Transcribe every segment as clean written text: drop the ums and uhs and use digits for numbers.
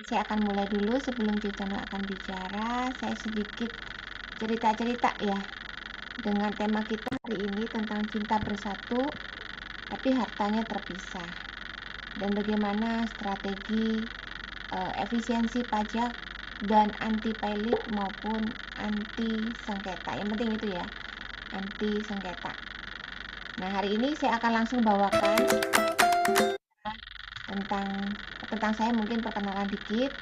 Saya akan mulai dulu sebelum Ciptono akan bicara. Saya sedikit cerita-cerita ya dengan tema kita hari ini tentang cinta bersatu, tapi hartanya terpisah. Dan bagaimana strategi efisiensi pajak dan anti pailit maupun anti sengketa. Yang penting itu ya, anti sengketa. Nah, hari ini saya akan langsung bawakan tentang tentang saya, mungkin perkenalan dikit.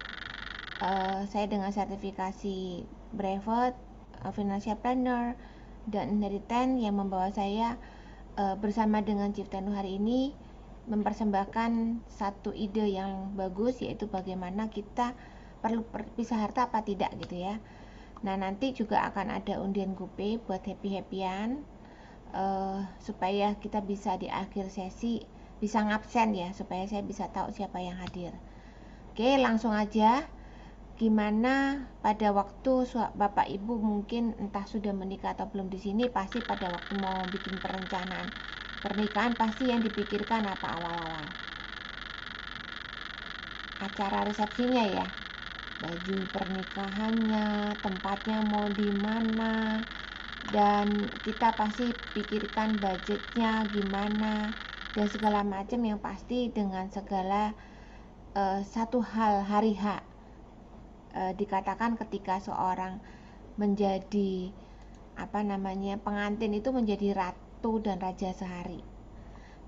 Saya dengan sertifikasi brevet, financial planner, dan inheritance yang membawa saya bersama dengan Ciptanu hari ini mempersembahkan satu ide yang bagus, yaitu bagaimana kita perlu pisah harta apa tidak gitu ya. Nah, nanti juga akan ada undian GoPay buat happy-happyan, supaya kita bisa di akhir sesi bisa ngabsen ya, supaya saya bisa tahu siapa yang hadir. Oke, langsung aja. Gimana pada waktu Bapak Ibu mungkin entah sudah menikah atau belum di sini, pasti pada waktu mau bikin perencanaan pernikahan pasti yang dipikirkan apa awal-awal? Acara resepsinya ya, baju pernikahannya, tempatnya mau di mana, dan kita pasti pikirkan budgetnya gimana dan segala macam, yang pasti dengan segala satu hal hari H, dikatakan ketika seorang menjadi apa namanya pengantin itu menjadi ratu dan raja sehari,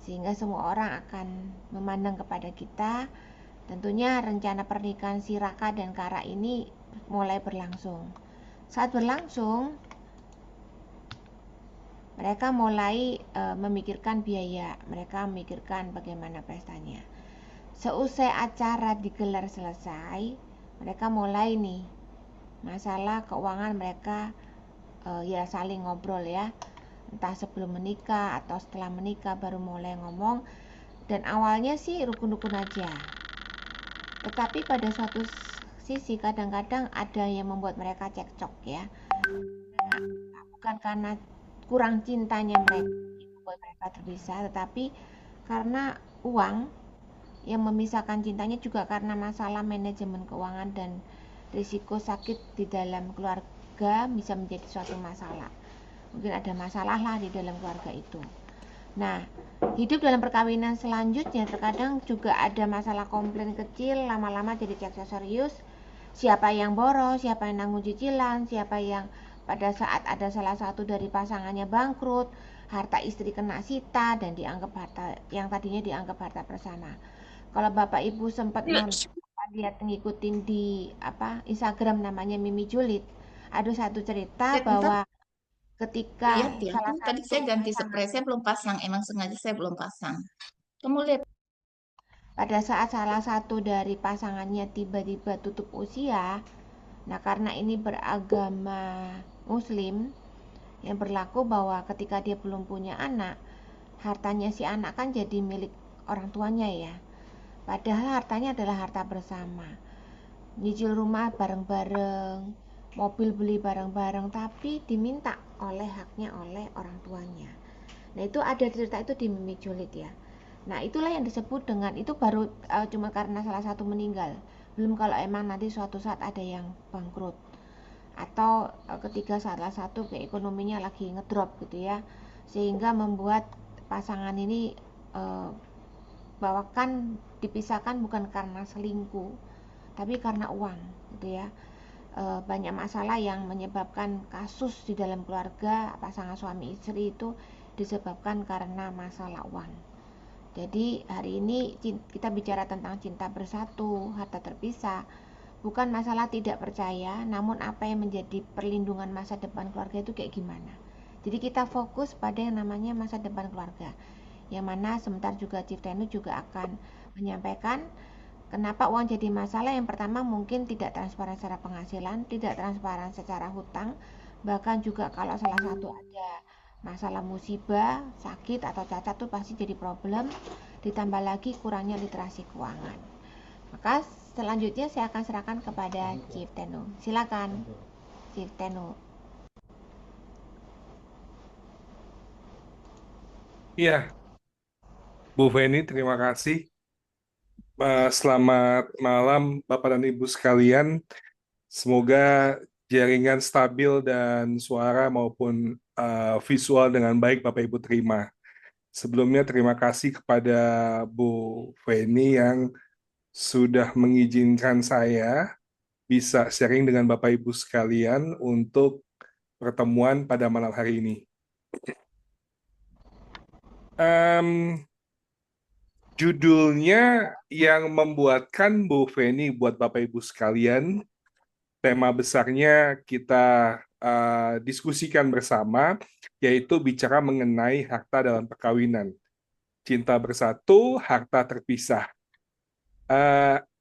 sehingga semua orang akan memandang kepada kita. Tentunya rencana pernikahan si Raka dan Kara ini mulai berlangsung. Saat berlangsung, mereka mulai memikirkan biaya, mereka memikirkan bagaimana pestanya. Seusai acara digelar selesai, mereka mulai nih masalah keuangan mereka, ya saling ngobrol ya, entah sebelum menikah atau setelah menikah baru mulai ngomong. Dan awalnya sih rukun-rukun aja, tetapi pada suatu sisi kadang-kadang ada yang membuat mereka cekcok ya. Bukan karena kurang cintanya mereka membuat mereka terpisah, tetapi karena uang yang memisahkan cintanya, juga karena masalah manajemen keuangan dan risiko sakit di dalam keluarga bisa menjadi suatu masalah. Mungkin ada masalah lah di dalam keluarga itu. Nah, hidup dalam perkawinan selanjutnya terkadang juga ada masalah komplain kecil, lama-lama jadi cekcok serius. Siapa yang boros, siapa yang nanggung cicilan, siapa yang pada saat ada salah satu dari pasangannya bangkrut, harta istri kena sita dan dianggap harta yang tadinya dianggap harta bersama. Kalau Bapak Ibu sempat lihat ngikutin di Instagram namanya Mimi Julid, ada satu cerita Bentar, bahwa ketika lihat ya. salah Tadi satu saya ganti pasangan, spray, saya belum pasang. Emang sengaja saya belum pasang. Kamu lihat, pada saat salah satu dari pasangannya tiba-tiba tutup usia, nah karena ini beragama Muslim, yang berlaku bahwa ketika dia belum punya anak, hartanya si anak kan jadi milik orang tuanya ya. Padahal hartanya adalah harta bersama. Nyicil rumah bareng-bareng, mobil beli bareng-bareng, tapi diminta oleh haknya oleh orang tuanya. Nah, itu ada cerita itu di Mimi Julid ya. Nah, itulah yang disebut dengan itu baru cuma karena salah satu meninggal. Belum kalau emang nanti suatu saat ada yang bangkrut, atau ketika salah satu keekonominya lagi ngedrop gitu ya, sehingga membuat pasangan ini eh, bahkan dipisahkan bukan karena selingkuh, tapi karena uang gitu ya. Banyak masalah yang menyebabkan kasus di dalam keluarga pasangan suami istri itu disebabkan karena masalah uang. Jadi hari ini kita bicara tentang cinta bersatu, harta terpisah, bukan masalah tidak percaya, namun apa yang menjadi perlindungan masa depan keluarga itu kayak gimana. Jadi kita fokus pada yang namanya masa depan keluarga, yang mana sebentar juga Ciftenu juga akan menyampaikan kenapa uang jadi masalah. Yang pertama, mungkin tidak transparan secara penghasilan, tidak transparan secara hutang, bahkan juga kalau salah satu ada masalah musibah, sakit atau cacat tuh pasti jadi problem, ditambah lagi kurangnya literasi keuangan. Maka selanjutnya saya akan serahkan kepada Chief Tenu. Silakan, Chief Tenu. Iya, Bu Feni, terima kasih. Selamat malam Bapak dan Ibu sekalian. Semoga jaringan stabil dan suara maupun visual dengan baik Bapak Ibu terima. Sebelumnya terima kasih kepada Bu Feni yang sudah mengizinkan saya bisa sharing dengan Bapak Ibu sekalian untuk pertemuan pada malam hari ini. Em, Judulnya yang membuatkan Bu Feni buat Bapak Ibu sekalian, tema besarnya kita diskusikan bersama, yaitu bicara mengenai harta dalam perkawinan. Cinta bersatu, harta terpisah.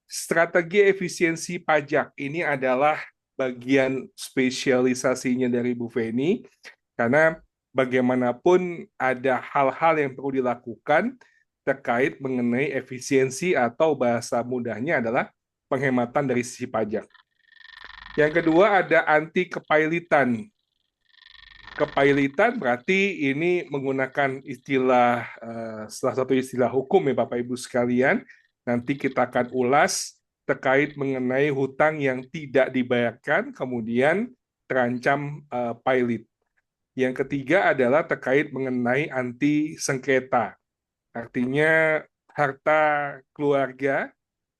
Strategi efisiensi pajak ini adalah bagian spesialisasinya dari Bu Feni, karena bagaimanapun ada hal-hal yang perlu dilakukan terkait mengenai efisiensi atau bahasa mudahnya adalah penghematan dari sisi pajak. Yang kedua ada anti kepailitan. Kepailitan berarti ini menggunakan istilah salah satu istilah hukum ya Bapak Ibu sekalian. Nanti kita akan ulas terkait mengenai hutang yang tidak dibayarkan kemudian terancam pailit. Yang ketiga adalah terkait mengenai anti sengketa. Artinya harta keluarga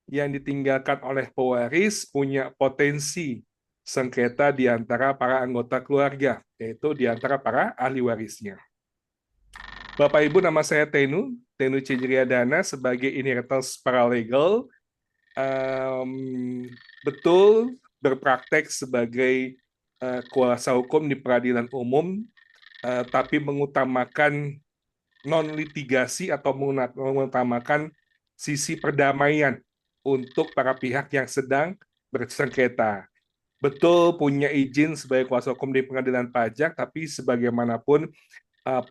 yang ditinggalkan oleh pewaris punya potensi sengketa di antara para anggota keluarga, yaitu di antara para ahli warisnya. Bapak Ibu, nama saya Tenu Cijriadana sebagai inheritance paralegal, betul berpraktek sebagai kuasa hukum di peradilan umum, tapi mengutamakan non-litigasi atau mengutamakan sisi perdamaian untuk para pihak yang sedang bersengketa. Betul punya izin sebagai kuasa hukum di pengadilan pajak, tapi sebagaimanapun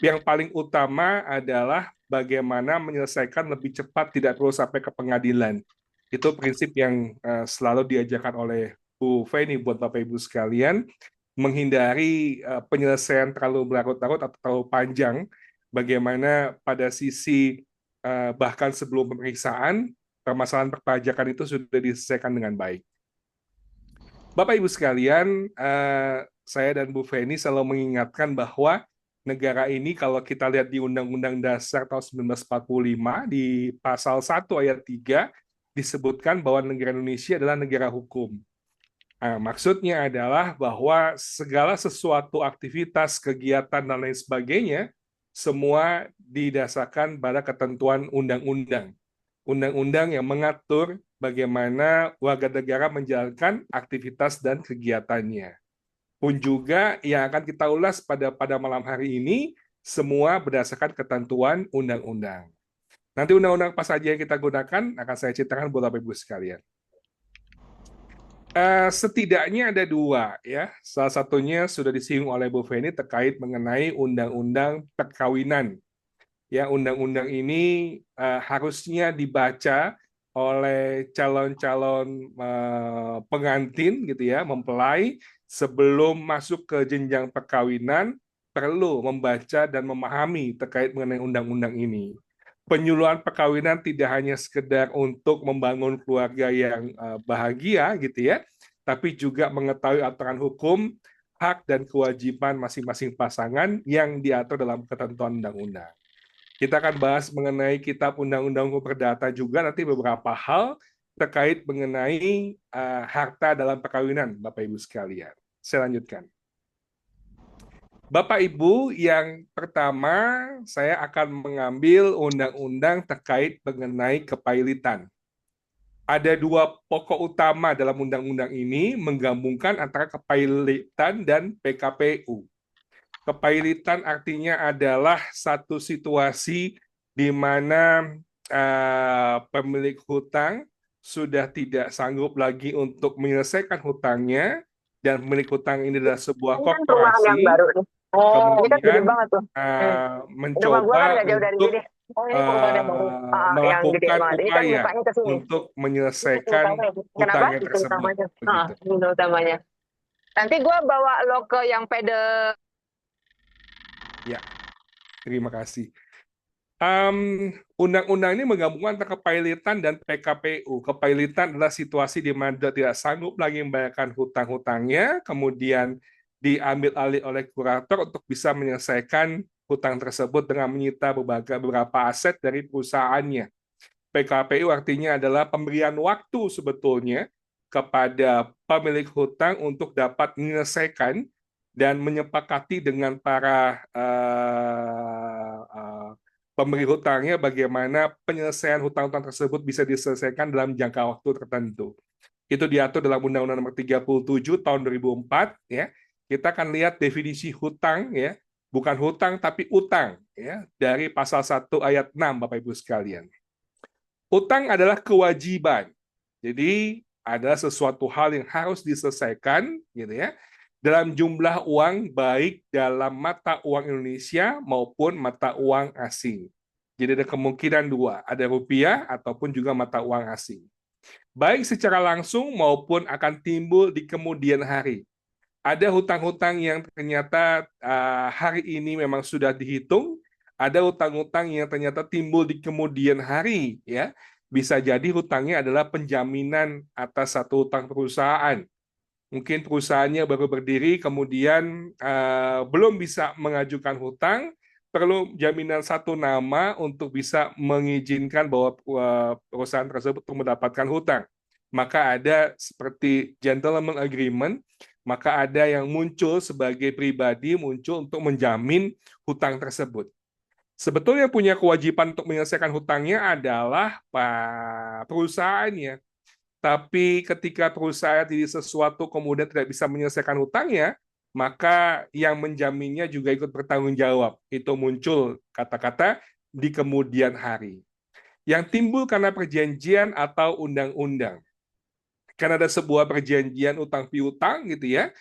yang paling utama adalah bagaimana menyelesaikan lebih cepat, tidak perlu sampai ke pengadilan. Itu prinsip yang selalu diajarkan oleh Bu Feni buat Bapak Ibu sekalian, menghindari penyelesaian terlalu berlarut-larut atau terlalu panjang, bagaimana pada sisi bahkan sebelum pemeriksaan, permasalahan perpajakan itu sudah diselesaikan dengan baik. Bapak Ibu sekalian, saya dan Bu Feni selalu mengingatkan bahwa negara ini kalau kita lihat di Undang-Undang Dasar tahun 1945 di pasal 1 ayat 3 disebutkan bahwa negara Indonesia adalah negara hukum. Maksudnya adalah bahwa segala sesuatu aktivitas, kegiatan, dan lain sebagainya semua didasarkan pada ketentuan undang-undang. Undang-undang yang mengatur bagaimana warga negara menjalankan aktivitas dan kegiatannya. Pun juga yang akan kita ulas pada malam hari ini semua berdasarkan ketentuan undang-undang. Nanti undang-undang apa saja yang kita gunakan akan saya ceritakan buat Bapak Ibu sekalian. Setidaknya ada dua ya. Salah satunya sudah disinggung oleh Bu Feni terkait mengenai undang-undang perkawinan. Ya, undang-undang ini harusnya dibaca oleh calon-calon pengantin gitu ya, mempelai sebelum masuk ke jenjang perkawinan perlu membaca dan memahami terkait mengenai undang-undang ini. Penyuluhan perkawinan tidak hanya sekedar untuk membangun keluarga yang bahagia gitu ya, tapi juga mengetahui aturan hukum, hak dan kewajiban masing-masing pasangan yang diatur dalam ketentuan undang-undang. Kita akan bahas mengenai kitab undang-undang hukum perdata juga nanti beberapa hal terkait mengenai harta dalam perkawinan, Bapak Ibu sekalian. Saya lanjutkan. Bapak Ibu, yang pertama saya akan mengambil undang-undang terkait mengenai kepailitan. Ada dua pokok utama dalam undang-undang ini menggabungkan antara kepailitan dan PKPU. Kepailitan artinya adalah satu situasi di mana pemilik hutang sudah tidak sanggup lagi untuk menyelesaikan hutangnya dan pemilik hutang ini adalah sebuah Ini kan perumahan yang korporasi, baru nih. Oh, ini kan gede kemudian banget tuh. Rumah gua kan mencoba nggak jauh dari untuk sini. Oh, ini perumahan yang baru. Yang gede melakukan banget. Ini kan upaya mukanya ke sini. untuk Ini menyelesaikan utamanya. Kenapa? hutangnya Itu tersebut. utamanya. Begitu. Ini utamanya. Nanti gua bawa lo ke yang pede. Ya, terima kasih. Undang-undang ini menggabungkan antara kepailitan dan PKPU. Kepailitan adalah situasi di mana tidak sanggup lagi membayarkan hutang-hutangnya, kemudian diambil alih oleh kurator untuk bisa menyelesaikan hutang tersebut dengan menyita beberapa aset dari perusahaannya. PKPU artinya adalah pemberian waktu sebetulnya kepada pemilik hutang untuk dapat menyelesaikan dan menyepakati dengan para pemberi hutangnya bagaimana penyelesaian hutang-hutang tersebut bisa diselesaikan dalam jangka waktu tertentu. Itu diatur dalam Undang-Undang Nomor 37 Tahun 2004. Ya. Kita akan lihat definisi hutang, ya, bukan hutang tapi utang, ya, dari pasal 1 ayat 6, Bapak Ibu sekalian. Utang adalah kewajiban. Jadi ada sesuatu hal yang harus diselesaikan, gitu ya, dalam jumlah uang baik dalam mata uang Indonesia maupun mata uang asing. Jadi ada kemungkinan dua, ada rupiah ataupun juga mata uang asing. Baik secara langsung maupun akan timbul di kemudian hari. Ada hutang-hutang yang ternyata hari ini memang sudah dihitung, ada hutang-hutang yang ternyata timbul di kemudian hari, ya. Bisa jadi hutangnya adalah penjaminan atas satu hutang perusahaan. Mungkin perusahaannya baru berdiri, kemudian belum bisa mengajukan hutang, perlu jaminan satu nama untuk bisa mengizinkan bahwa perusahaan tersebut untuk mendapatkan hutang. Maka ada seperti gentleman agreement, maka ada yang muncul sebagai pribadi muncul untuk menjamin hutang tersebut. Sebetulnya punya kewajiban untuk menyelesaikan hutangnya adalah perusahaannya. Tapi ketika perusahaan jadi sesuatu kemudian tidak bisa menyelesaikan hutangnya, maka yang menjaminnya juga ikut bertanggung jawab. Itu muncul kata-kata di kemudian hari. Yang timbul karena perjanjian atau undang-undang. Karena ada sebuah perjanjian utang piutang gitu ya,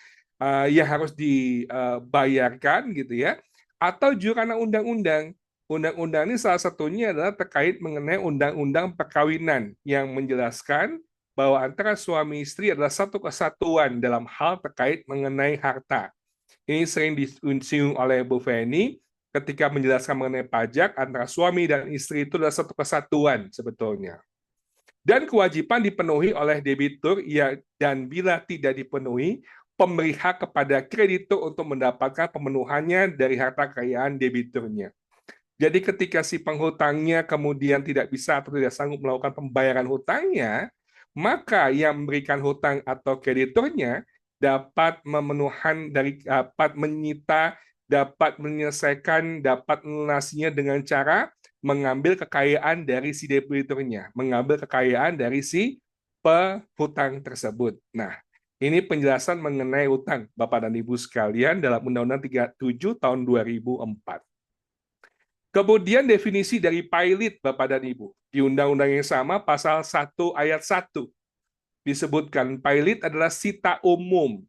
yang harus dibayarkan gitu ya, atau juga karena undang-undang. Undang-undang ini salah satunya adalah terkait mengenai undang-undang perkawinan yang menjelaskan bahwa antara suami istri adalah satu kesatuan dalam hal terkait mengenai harta. Ini sering disinggung oleh Bu Feni ketika menjelaskan mengenai pajak antara suami dan istri itu adalah satu kesatuan sebetulnya. Dan kewajiban dipenuhi oleh debitur ya, dan bila tidak dipenuhi, pemberi hak kepada kreditur untuk mendapatkan pemenuhannya dari harta kekayaan debiturnya. Jadi ketika si penghutangnya kemudian tidak bisa atau tidak sanggup melakukan pembayaran hutangnya, maka yang memberikan hutang atau krediturnya dapat dapat menyita, dapat menyelesaikan, dapat melunasinya dengan cara mengambil kekayaan dari si debiturnya, mengambil kekayaan dari si penghutang tersebut. Nah, ini penjelasan mengenai hutang, Bapak dan Ibu sekalian, dalam Undang-Undang 37 tahun 2004. Kemudian definisi dari pilot, Bapak dan Ibu. Di undang-undang yang sama, pasal 1 ayat 1, disebutkan pilot adalah sita umum.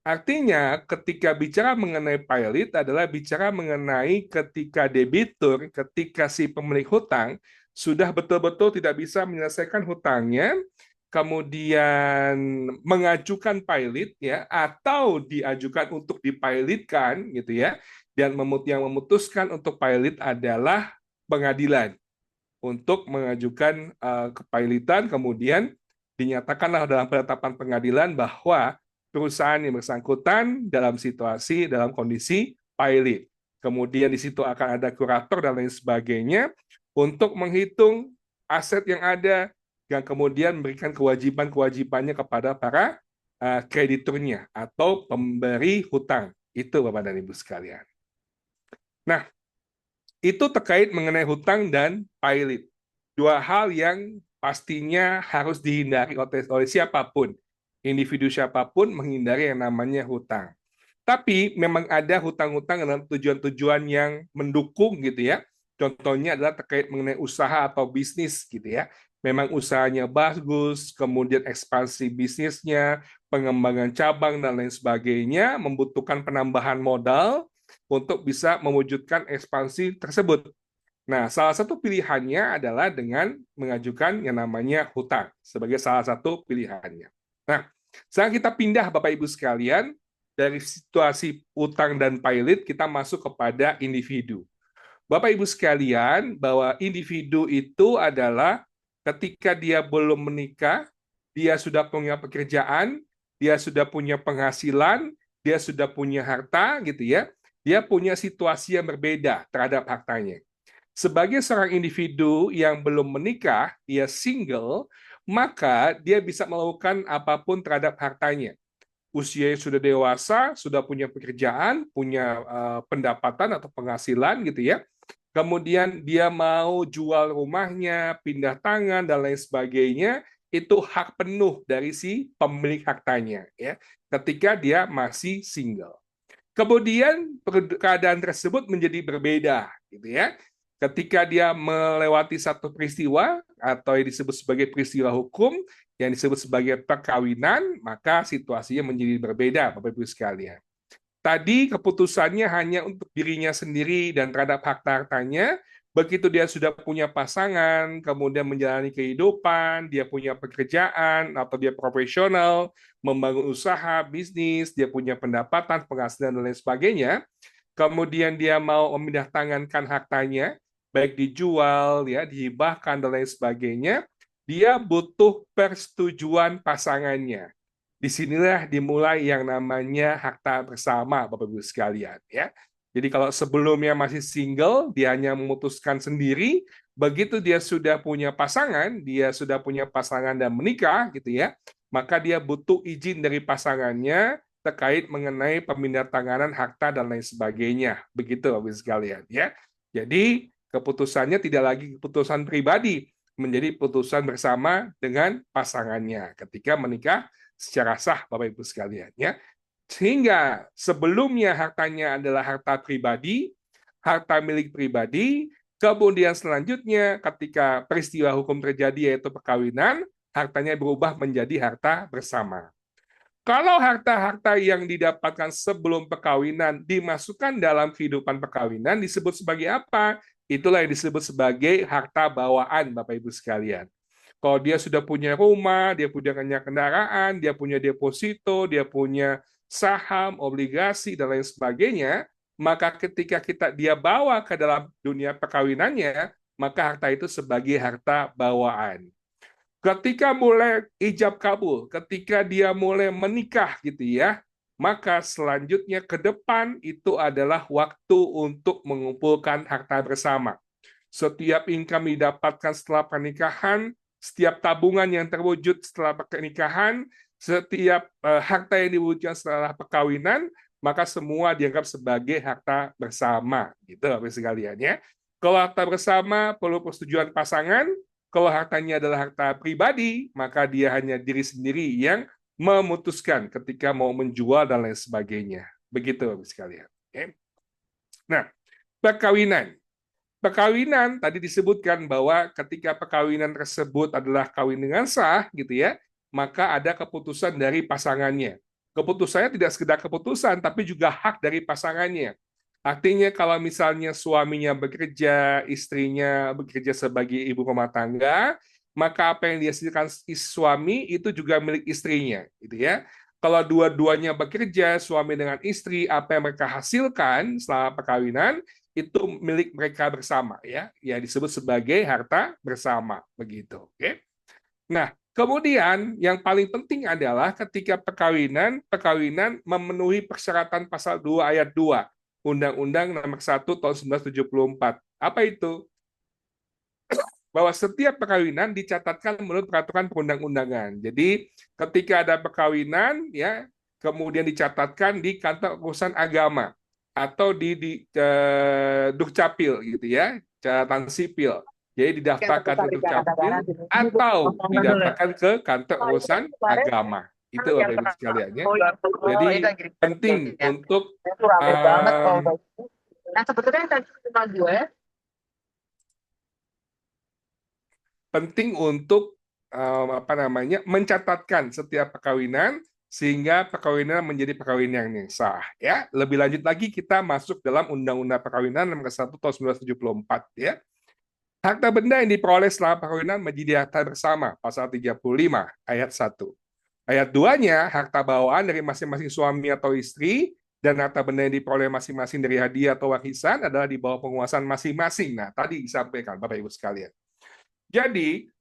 Artinya, ketika bicara mengenai pilot adalah bicara mengenai ketika debitur, ketika si pemilik hutang, sudah betul-betul tidak bisa menyelesaikan hutangnya, kemudian mengajukan pilot, ya, atau diajukan untuk dipilotkan, gitu ya, dan yang memutuskan untuk pilot adalah pengadilan untuk mengajukan kepilotan, kemudian dinyatakanlah dalam penetapan pengadilan bahwa perusahaan yang bersangkutan dalam kondisi pilot. Kemudian di situ akan ada kurator dan lain sebagainya untuk menghitung aset yang ada yang kemudian memberikan kewajiban-kewajibannya kepada para krediturnya atau pemberi hutang. Itu Bapak dan Ibu sekalian. Nah, itu terkait mengenai hutang dan pilot. Dua hal yang pastinya harus dihindari oleh siapapun. Individu siapapun menghindari yang namanya hutang. Tapi memang ada hutang-hutang dengan tujuan-tujuan yang mendukung gitu ya. Contohnya adalah terkait mengenai usaha atau bisnis gitu ya. Memang usahanya bagus, kemudian ekspansi bisnisnya, pengembangan cabang dan lain sebagainya, membutuhkan penambahan modal untuk bisa mewujudkan ekspansi tersebut. Nah, salah satu pilihannya adalah dengan mengajukan yang namanya hutang sebagai salah satu pilihannya. Nah, sekarang kita pindah Bapak Ibu sekalian dari situasi hutang dan pilot kita masuk kepada individu. Bapak Ibu sekalian, bahwa individu itu adalah ketika dia belum menikah, dia sudah punya pekerjaan, dia sudah punya penghasilan, dia sudah punya harta gitu ya. Dia punya situasi yang berbeda terhadap hartanya. Sebagai seorang individu yang belum menikah, dia single, maka dia bisa melakukan apapun terhadap hartanya. Usianya sudah dewasa, sudah punya pekerjaan, punya pendapatan atau penghasilan gitu ya. Kemudian dia mau jual rumahnya, pindah tangan dan lain sebagainya, itu hak penuh dari si pemilik hartanya ya. Ketika dia masih single. Kemudian keadaan tersebut menjadi berbeda gitu ya. Ketika dia melewati satu peristiwa atau yang disebut sebagai peristiwa hukum, yang disebut sebagai perkawinan, maka situasinya menjadi berbeda, Bapak Ibu sekalian. Tadi keputusannya hanya untuk dirinya sendiri dan terhadap harta-hartanya. Begitu dia sudah punya pasangan, kemudian menjalani kehidupan, dia punya pekerjaan atau dia profesional, membangun usaha, bisnis, dia punya pendapatan, penghasilan, dan lain sebagainya. Kemudian dia mau memindah tangankan hartanya, baik dijual, ya, dihibahkan, dan lain sebagainya. Dia butuh persetujuan pasangannya. Disinilah dimulai yang namanya harta bersama, Bapak Ibu sekalian. Ya. Jadi kalau sebelumnya masih single, dia hanya memutuskan sendiri. Begitu dia sudah punya pasangan, dan menikah, gitu ya, maka dia butuh izin dari pasangannya terkait mengenai pemindahantanganan harta dan lain sebagainya. Begitu, Bapak Ibu sekalian. Ya. Jadi keputusannya tidak lagi keputusan pribadi, menjadi keputusan bersama dengan pasangannya ketika menikah secara sah, Bapak Ibu sekalian, ya. Sehingga sebelumnya hartanya adalah harta pribadi, harta milik pribadi, kemudian selanjutnya ketika peristiwa hukum terjadi yaitu perkawinan, hartanya berubah menjadi harta bersama. Kalau harta-harta yang didapatkan sebelum perkawinan dimasukkan dalam kehidupan perkawinan disebut sebagai apa? Itulah yang disebut sebagai harta bawaan, Bapak Ibu sekalian. Kalau dia sudah punya rumah, dia punya kendaraan, dia punya deposito, dia punya saham, obligasi, dan lain sebagainya, maka ketika dia bawa ke dalam dunia perkawinannya, maka harta itu sebagai harta bawaan. Ketika mulai ijab kabul, ketika dia mulai menikah gitu ya, maka selanjutnya ke depan itu adalah waktu untuk mengumpulkan harta bersama. Setiap income didapatkan setelah pernikahan, setiap tabungan yang terwujud setelah pernikahan, setiap harta yang diwujudkan setelah perkawinan, maka semua dianggap sebagai harta bersama, gitu Bapak sekalian ya. Kalau harta bersama perlu persetujuan pasangan, kalau hartanya adalah harta pribadi, maka dia hanya diri sendiri yang memutuskan ketika mau menjual dan lain sebagainya. Begitu Bapak sekalian. Oke. Nah, perkawinan. Perkawinan tadi disebutkan bahwa ketika perkawinan tersebut adalah kawin dengan sah, gitu ya, maka ada keputusan dari pasangannya. Keputusannya tidak sekedar keputusan, tapi juga hak dari pasangannya. Artinya kalau misalnya suaminya bekerja, istrinya bekerja sebagai ibu rumah tangga, maka apa yang dihasilkan suami itu juga milik istrinya, gitu ya. Kalau dua-duanya bekerja, suami dengan istri, apa yang mereka hasilkan selama perkawinan itu milik mereka bersama, ya disebut sebagai harta bersama, begitu. Oke. Nah, kemudian yang paling penting adalah ketika perkawinan memenuhi persyaratan pasal 2 ayat 2 Undang-Undang Nomor 1 Tahun 1974. Apa itu? Bahwa setiap perkawinan dicatatkan menurut peraturan perundang-undangan. Jadi ketika ada perkawinan, ya kemudian dicatatkan di kantor urusan agama atau di Dukcapil gitu ya, catatan sipil. Jadi didaftarkan ke Dukcapil atau didaftarkan ke kantor urusan agama. Itu Bapak Ibu sekalian ya. Jadi penting untuk nah sebetulnya yang tadi cuma gue penting untuk mencatatkan setiap perkawinan sehingga perkawinan menjadi perkawinan yang sah. Ya, lebih lanjut lagi kita masuk dalam Undang-Undang Perkawinan Nomor 1 Tahun 1974. Ya, harta benda yang diperoleh setelah perkawinan menjadi harta bersama. Pasal 35 ayat 1. Ayat 2-nya harta bawaan dari masing-masing suami atau istri dan harta benda yang diperoleh masing-masing dari hadiah atau warisan adalah di bawah penguasaan masing-masing. Nah, tadi disampaikan Bapak Ibu sekalian. Jadi,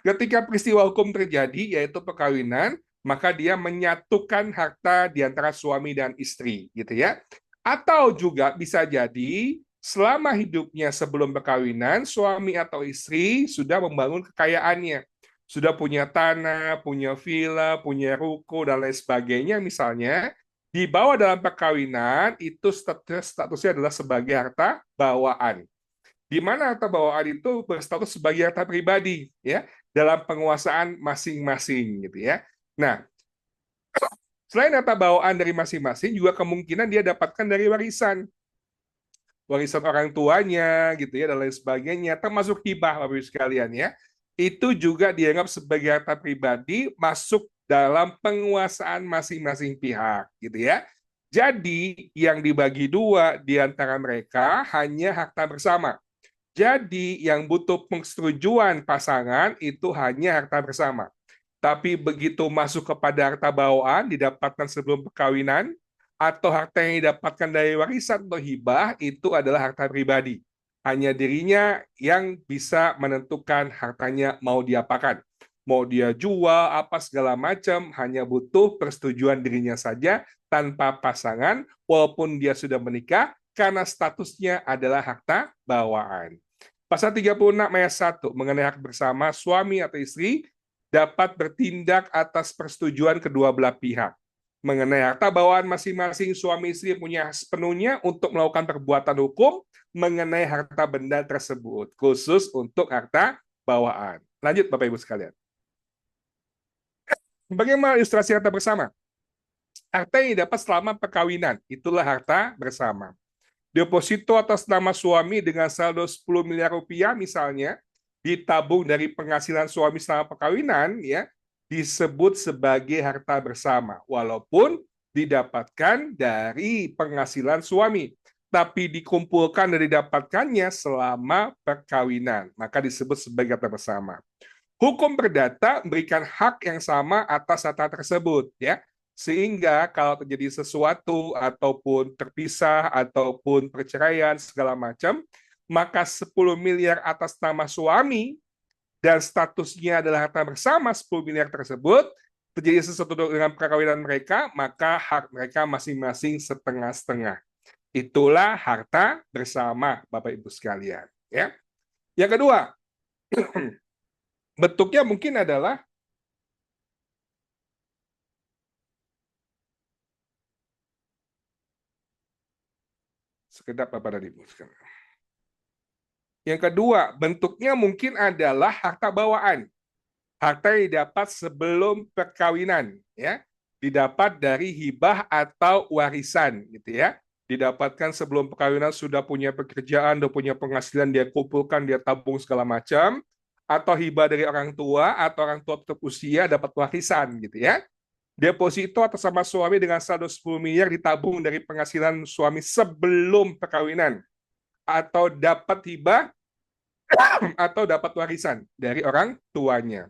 ketika peristiwa hukum terjadi, yaitu perkawinan, maka dia menyatukan harta di antara suami dan istri, gitu ya. Atau juga bisa jadi selama hidupnya sebelum perkawinan, suami atau istri sudah membangun kekayaannya. Sudah punya tanah, punya villa, punya ruko, dan lain sebagainya misalnya. Dibawa dalam perkawinan, itu statusnya adalah sebagai harta bawaan. Di mana harta bawaan itu berstatus sebagai harta pribadi, ya, dalam penguasaan masing-masing, gitu ya. Nah, selain harta bawaan dari masing-masing, juga kemungkinan dia dapatkan dari warisan orang tuanya, gitu ya, dan lain sebagainya, termasuk hibah, Bapak Ibu sekalian, ya. Itu juga dianggap sebagai harta pribadi masuk dalam penguasaan masing-masing pihak, gitu ya. Jadi, yang dibagi dua di antara mereka hanya harta bersama. Jadi, yang butuh persetujuan pasangan itu hanya harta bersama. Tapi begitu masuk kepada harta bawaan didapatkan sebelum perkawinan, atau harta yang didapatkan dari warisan atau hibah, itu adalah harta pribadi. Hanya dirinya yang bisa menentukan hartanya mau diapakan. Mau dia jual, apa segala macam, hanya butuh persetujuan dirinya saja, tanpa pasangan, walaupun dia sudah menikah, karena statusnya adalah harta bawaan. Pasal 36 ayat 1 mengenai hak bersama suami atau istri dapat bertindak atas persetujuan kedua belah pihak. Mengenai harta bawaan masing-masing, suami istri punya hak sepenuhnya untuk melakukan perbuatan hukum mengenai harta benda tersebut, khusus untuk harta bawaan. Lanjut Bapak Ibu sekalian. Bagaimana ilustrasi harta bersama? Harta yang didapat selama perkawinan, itulah harta bersama. Deposito atas nama suami dengan saldo 10 miliar rupiah misalnya, ditabung dari penghasilan suami selama perkawinan, ya, disebut sebagai harta bersama, walaupun didapatkan dari penghasilan suami, tapi dikumpulkan dan didapatkannya selama perkawinan, maka disebut sebagai harta bersama. Hukum perdata memberikan hak yang sama atas harta tersebut, ya. Sehingga kalau terjadi sesuatu ataupun terpisah ataupun perceraian segala macam, maka 10 miliar atas nama suami dan statusnya adalah harta bersama 10 miliar tersebut, terjadi sesuatu dengan perkawinan mereka, maka hak mereka masing-masing setengah-setengah. Itulah harta bersama, Bapak Ibu sekalian. Ya. Yang kedua, bentuknya mungkin adalah sekedap Bapak dan Ibu sekalian. Yang kedua, bentuknya mungkin adalah harta bawaan. Harta yang didapat sebelum perkawinan, ya. Didapat dari hibah atau warisan, gitu ya. Didapatkan sebelum perkawinan, sudah punya pekerjaan, sudah punya penghasilan, dia kumpulkan, dia tabung segala macam, atau hibah dari orang tua, atau orang tua tetap usia dapat warisan, gitu ya. Deposito atas nama suami dengan saldo 10 miliar ditabung dari penghasilan suami sebelum perkawinan, atau dapat hibah atau dapat warisan dari orang tuanya.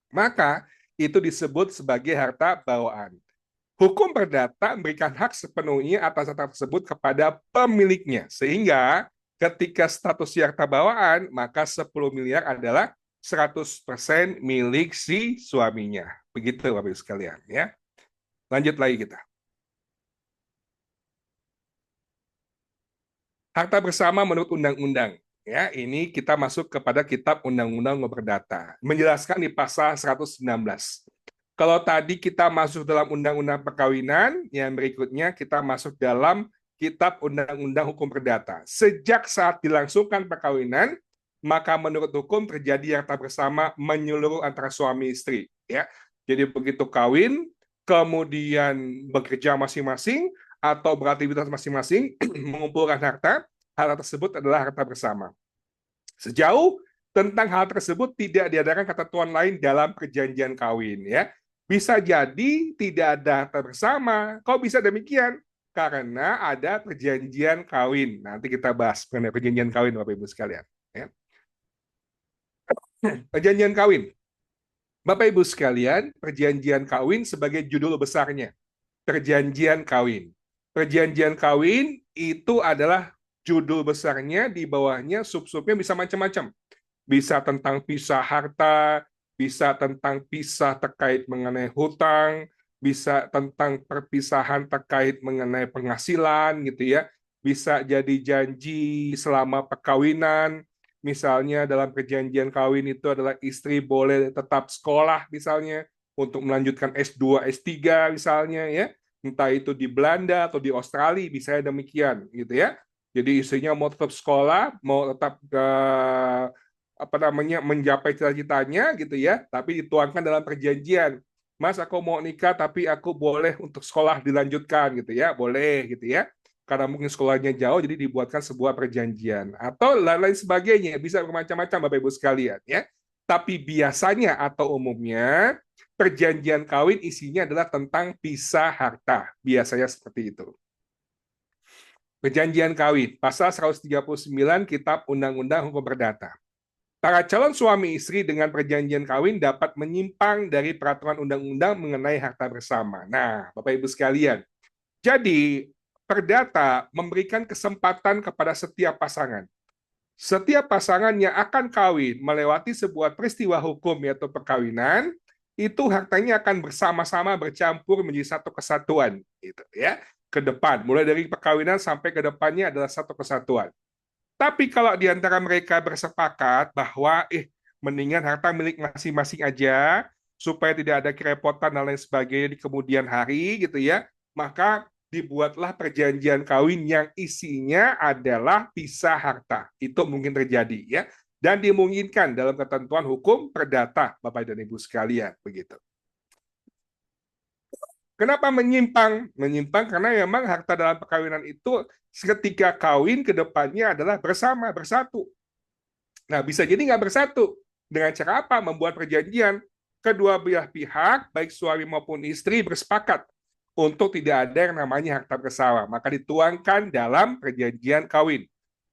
Maka itu disebut sebagai harta bawaan. Hukum perdata memberikan hak sepenuhnya atas harta tersebut kepada pemiliknya. Sehingga ketika status harta bawaan, maka 10 miliar adalah 100% milik si suaminya. Begitu Bapak Ibu sekalian, ya. Lanjut lagi kita. Harta bersama menurut undang-undang. Ya, ini kita masuk kepada kitab Undang-Undang Nomor Perdata. Menjelaskan di pasal 119. Kalau tadi kita masuk dalam Undang-Undang Perkawinan, yang berikutnya kita masuk dalam kitab Undang-Undang Hukum Perdata. Sejak saat dilangsungkan perkawinan, maka menurut hukum terjadi harta bersama menyeluruh antara suami istri. Ya, jadi begitu kawin, kemudian bekerja masing-masing, atau beraktivitas masing-masing, mengumpulkan harta tersebut adalah harta bersama. Sejauh tentang hal tersebut tidak diadakan ketentuan lain dalam perjanjian kawin, ya. Bisa jadi tidak ada harta bersama. Kok bisa demikian? Karena ada perjanjian kawin. Nanti kita bahas mengenai perjanjian kawin, Bapak Ibu sekalian. Ya. Perjanjian kawin. Bapak Ibu sekalian, perjanjian kawin sebagai judul besarnya. perjanjian kawin. Perjanjian kawin itu adalah judul besarnya, di bawahnya sub-subnya bisa macam-macam. Bisa tentang pisah harta, bisa tentang pisah terkait mengenai hutang, bisa tentang perpisahan terkait mengenai penghasilan gitu ya. Bisa jadi janji selama perkawinan. Misalnya dalam perjanjian kawin itu adalah istri boleh tetap sekolah misalnya untuk melanjutkan S2, S3 misalnya ya. Entah itu di Belanda atau di Australia misalnya demikian gitu ya. Jadi istrinya mau tetap sekolah, mau tetap mencapai cita-citanya gitu ya, tapi dituangkan dalam perjanjian. Mas, aku mau nikah tapi aku boleh untuk sekolah dilanjutkan gitu ya, boleh gitu ya. Karena mungkin sekolahnya jauh, jadi dibuatkan sebuah perjanjian atau lain-lain sebagainya, bisa bermacam-macam Bapak Ibu sekalian ya. Tapi biasanya atau umumnya perjanjian kawin isinya adalah tentang pisah harta, biasanya seperti itu. Perjanjian kawin, pasal 139 Kitab Undang-Undang Hukum Perdata. Para calon suami istri dengan perjanjian kawin dapat menyimpang dari peraturan undang-undang mengenai harta bersama. Nah, Bapak Ibu sekalian, jadi perdata memberikan kesempatan kepada setiap pasangan. Setiap pasangan yang akan kawin melewati sebuah peristiwa hukum yaitu perkawinan, itu hartanya akan bersama-sama bercampur menjadi satu kesatuan, gitu ya. Ke depan, mulai dari perkawinan sampai ke depannya adalah satu kesatuan. Tapi kalau di antara mereka bersepakat bahwa mendingan harta milik masing-masing aja supaya tidak ada kerepotan dan lain sebagainya di kemudian hari gitu ya, maka dibuatlah perjanjian kawin yang isinya adalah pisah harta. Itu mungkin terjadi ya. Dan dimungkinkan dalam ketentuan hukum perdata, Bapak dan Ibu sekalian, begitu. Kenapa menyimpang? Menyimpang karena memang harta dalam perkawinan itu ketika kawin ke depannya adalah bersama, bersatu. Nah, bisa jadi nggak bersatu. Dengan cara apa? Membuat perjanjian. Kedua belah pihak, baik suami maupun istri, bersepakat untuk tidak ada yang namanya harta bersama. Maka dituangkan dalam perjanjian kawin.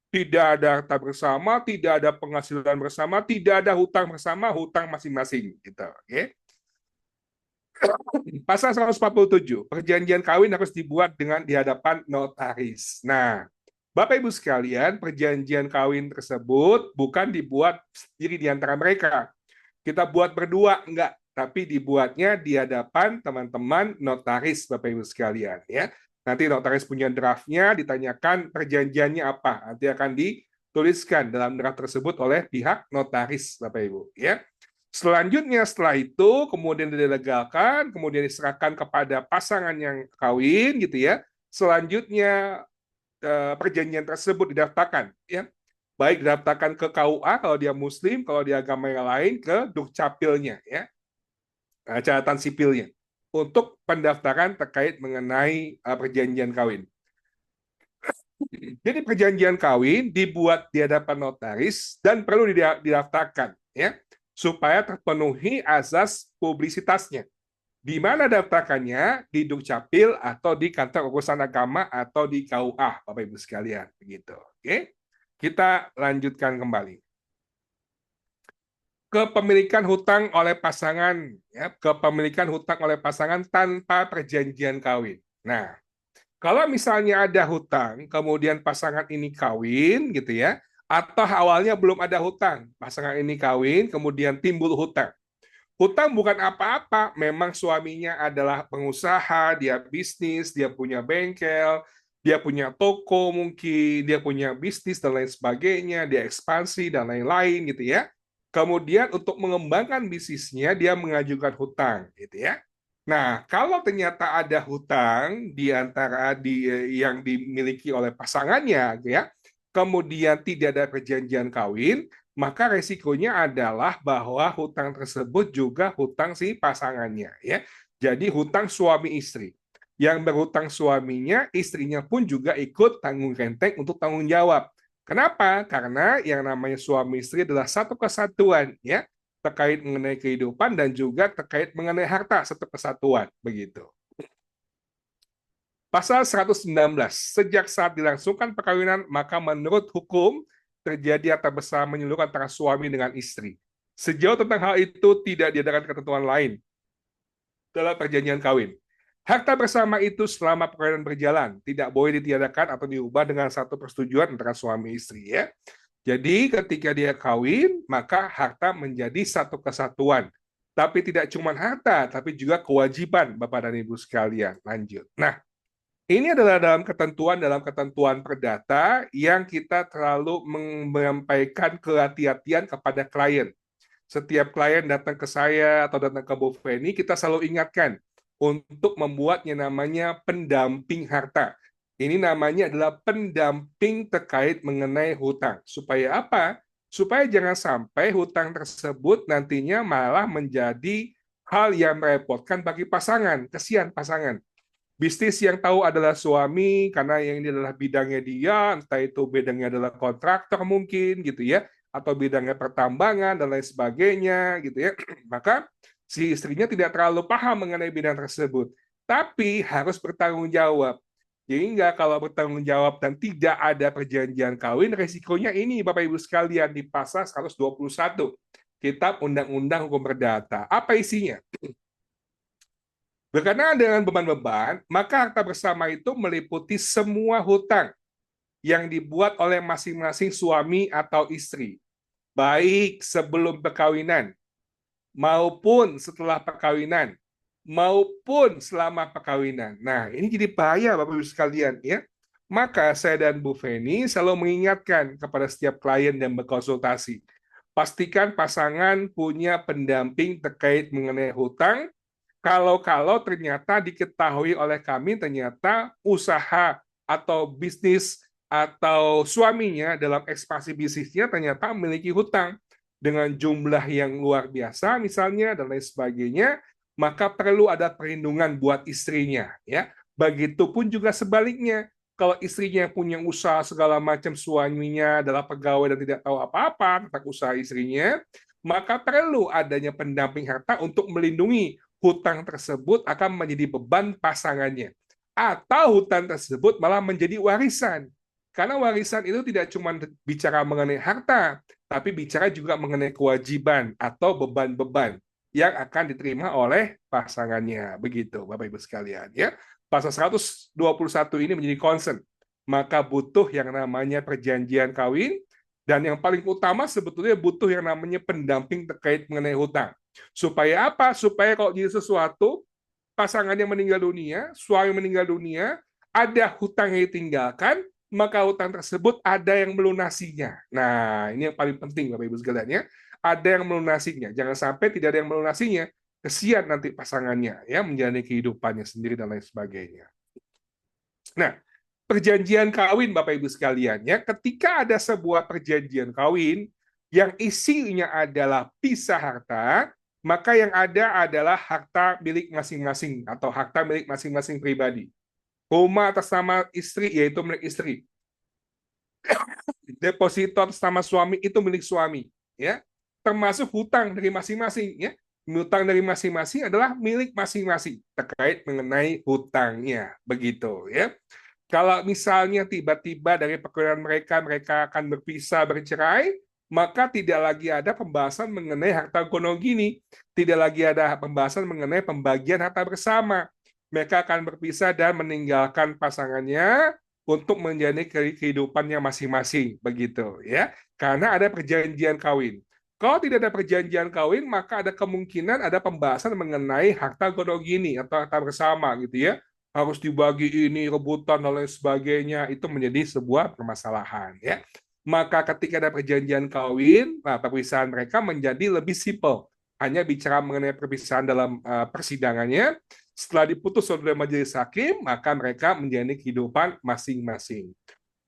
Tidak ada harta bersama, tidak ada penghasilan bersama, tidak ada hutang bersama, hutang masing-masing. Gitu. Okay? Pasal 147, perjanjian kawin harus dibuat dengan di hadapan notaris. Nah, Bapak Ibu sekalian, perjanjian kawin tersebut bukan dibuat sendiri di antara mereka. Kita buat berdua, enggak. Tapi dibuatnya di hadapan teman-teman notaris, Bapak Ibu sekalian. Ya. Nanti notaris punya draftnya, ditanyakan perjanjiannya apa. Nanti akan dituliskan dalam draft tersebut oleh pihak notaris, Bapak Ibu. Ya. Selanjutnya setelah itu kemudian dilegalkan, kemudian diserahkan kepada pasangan yang kawin gitu ya. Selanjutnya perjanjian tersebut didaftarkan ya. Baik didaftarkan ke KUA kalau dia muslim, kalau dia agama yang lain ke Dukcapilnya ya. Catatan sipilnya untuk pendaftaran terkait mengenai perjanjian kawin. Jadi perjanjian kawin dibuat di hadapan notaris dan perlu didaftarkan ya, supaya terpenuhi azas publisitasnya. Di mana daftarkannya? Di Dukcapil atau di kantor urusan agama atau di KUA, Bapak Ibu sekalian, begitu. Oke. Kita lanjutkan kembali. Kepemilikan hutang oleh pasangan ya, kepemilikan hutang oleh pasangan tanpa perjanjian kawin. Nah, kalau misalnya ada hutang, kemudian pasangan ini kawin gitu ya, atau awalnya belum ada hutang, pasangan ini kawin, kemudian timbul hutang. Hutang bukan apa-apa, memang suaminya adalah pengusaha, dia bisnis, dia punya bengkel, dia punya toko mungkin, dia punya bisnis dan lain sebagainya, dia ekspansi dan lain-lain gitu ya. Kemudian untuk mengembangkan bisnisnya, dia mengajukan hutang gitu ya. Nah, kalau ternyata ada hutang di antara yang dimiliki oleh pasangannya, ya, kemudian tidak ada perjanjian kawin, maka resikonya adalah bahwa hutang tersebut juga hutang si pasangannya, ya. Jadi hutang suami istri. Yang berhutang suaminya, istrinya pun juga ikut tanggung renteng untuk tanggung jawab. Kenapa? Karena yang namanya suami istri adalah satu kesatuan, ya, terkait mengenai kehidupan dan juga terkait mengenai harta satu kesatuan, begitu. Pasal 119, sejak saat dilangsungkan perkawinan, maka menurut hukum terjadi harta bersama menyeluruh antara suami dengan istri. Sejauh tentang hal itu tidak diadakan ketentuan lain dalam perjanjian kawin. Harta bersama itu selama perkawinan berjalan tidak boleh ditiadakan atau diubah dengan satu persetujuan antara suami istri ya. Jadi ketika dia kawin, maka harta menjadi satu kesatuan. Tapi tidak cuma harta, tapi juga kewajiban Bapak dan Ibu sekalian. Lanjut. Nah, ini adalah dalam ketentuan perdata yang kita terlalu menyampaikan kehati-hatian kepada klien. Setiap klien datang ke saya atau datang ke Bu Feni, kita selalu ingatkan untuk membuat yang namanya pendamping harta. Ini namanya adalah pendamping terkait mengenai hutang. Supaya apa? Supaya jangan sampai hutang tersebut nantinya malah menjadi hal yang merepotkan bagi pasangan. Kesian pasangan. Bisnis yang tahu adalah suami, karena yang ini adalah bidangnya dia, entah itu bidangnya adalah kontraktor mungkin, gitu ya, atau bidangnya pertambangan, dan lain sebagainya, gitu ya. Maka si istrinya tidak terlalu paham mengenai bidang tersebut. Tapi harus bertanggung jawab. Sehingga kalau bertanggung jawab dan tidak ada perjanjian kawin, resikonya ini Bapak Ibu sekalian di pasal 121 Kitab Undang-Undang Hukum Perdata. Apa isinya? Berkenaan dengan beban-beban, maka harta bersama itu meliputi semua hutang yang dibuat oleh masing-masing suami atau istri, baik sebelum perkawinan, maupun setelah perkawinan, maupun selama perkawinan. Nah, ini jadi bahaya Bapak-Ibu sekalian ya. Maka saya dan Bu Feni selalu mengingatkan kepada setiap klien yang berkonsultasi, pastikan pasangan punya pendamping terkait mengenai hutang. Kalau ternyata diketahui oleh kami ternyata usaha atau bisnis atau suaminya dalam ekspansi bisnisnya ternyata memiliki hutang dengan jumlah yang luar biasa misalnya dan lain sebagainya, maka perlu ada perlindungan buat istrinya ya. Begitupun juga sebaliknya. Kalau istrinya punya usaha segala macam, suaminya adalah pegawai dan tidak tahu apa-apa tentang usaha istrinya, maka perlu adanya pendamping harta untuk melindungi hutang tersebut akan menjadi beban pasangannya. Atau hutang tersebut malah menjadi warisan. Karena warisan itu tidak cuma bicara mengenai harta, tapi bicara juga mengenai kewajiban atau beban-beban yang akan diterima oleh pasangannya. Begitu, Bapak Ibu sekalian. Ya. Pasal 121 ini menjadi concern. Maka butuh yang namanya perjanjian kawin, dan yang paling utama sebetulnya butuh yang namanya pendamping terkait mengenai hutang. Supaya apa? Supaya kalau jadi sesuatu, pasangannya meninggal dunia, suami meninggal dunia, ada hutang yang ditinggalkan, maka hutang tersebut ada yang melunasinya. Nah, ini yang paling penting Bapak Ibu sekalian ya. Ada yang melunasinya. Jangan sampai tidak ada yang melunasinya. Kesian nanti pasangannya ya menjalani kehidupannya sendiri dan lain sebagainya. Nah, perjanjian kawin Bapak Ibu sekalian ya, ketika ada sebuah perjanjian kawin yang isinya adalah pisah harta, maka yang ada adalah harta milik masing-masing atau harta milik masing-masing pribadi. Rumah atas nama istri yaitu milik istri. Deposito atas nama suami itu milik suami, ya. Termasuk hutang dari masing-masing, ya. Hutang dari masing-masing adalah milik masing-masing terkait mengenai hutangnya, begitu, ya. Kalau misalnya tiba-tiba dari perkawinan mereka akan berpisah, bercerai, maka tidak lagi ada pembahasan mengenai harta gonogini, tidak lagi ada pembahasan mengenai pembagian harta bersama. Mereka akan berpisah dan meninggalkan pasangannya untuk menjalani kehidupannya masing-masing, begitu ya. Karena ada perjanjian kawin. Kalau tidak ada perjanjian kawin, maka ada kemungkinan ada pembahasan mengenai harta gonogini atau harta bersama, gitu ya. Harus dibagi ini, rebutan dan lain sebagainya, itu menjadi sebuah permasalahan ya. Maka ketika ada perjanjian kawin, nah, perpisahan mereka menjadi lebih simpel. Hanya bicara mengenai perpisahan dalam persidangannya, setelah diputus oleh majelis hakim, maka mereka menjalani kehidupan masing-masing.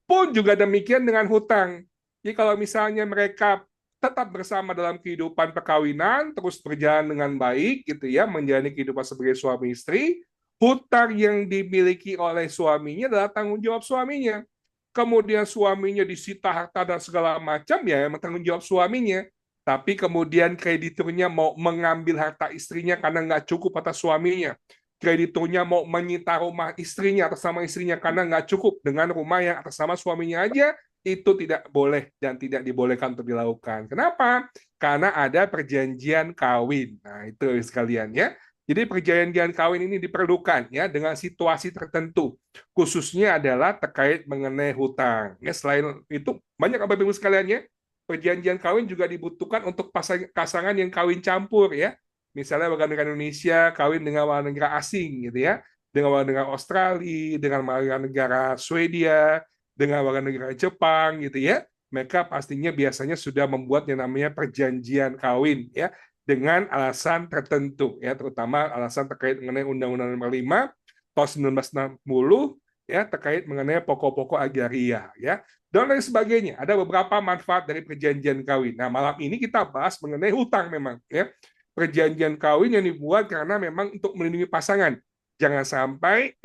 Pun juga demikian dengan hutang. Jadi kalau misalnya mereka tetap bersama dalam kehidupan perkawinan, terus berjalan dengan baik, gitu ya, menjalani kehidupan sebagai suami istri, hutang yang dimiliki oleh suaminya adalah tanggung jawab suaminya. Kemudian suaminya disita harta dan segala macam, ya memang tanggung jawab suaminya. Tapi kemudian krediturnya mau mengambil harta istrinya karena nggak cukup atas suaminya. Krediturnya mau menyita rumah istrinya atas nama istrinya karena nggak cukup dengan rumah yang atas nama suaminya aja, itu tidak boleh dan tidak dibolehkan untuk dilakukan. Kenapa? Karena ada perjanjian kawin. Nah, itu sekalian ya. Jadi perjanjian kawin ini diperlukan ya dengan situasi tertentu, khususnya adalah terkait mengenai hutang. Ya, selain itu banyak Bapak Ibu sekalian ya, perjanjian kawin juga dibutuhkan untuk pasangan yang kawin campur ya. Misalnya warga negara Indonesia kawin dengan warga negara asing gitu ya, dengan warga negara Australia, dengan warga negara Swedia, dengan warga negara Jepang gitu ya. Mereka pastinya biasanya sudah membuat yang namanya perjanjian kawin ya dengan alasan tertentu ya, terutama alasan terkait mengenai Undang-Undang Nomor 5 tahun 1960 ya, terkait mengenai pokok-pokok agraria ya, dan lain sebagainya. Ada beberapa manfaat dari perjanjian kawin. Nah, malam ini kita bahas mengenai hutang memang ya. Perjanjian kawin yang dibuat karena memang untuk melindungi pasangan. Jangan sampai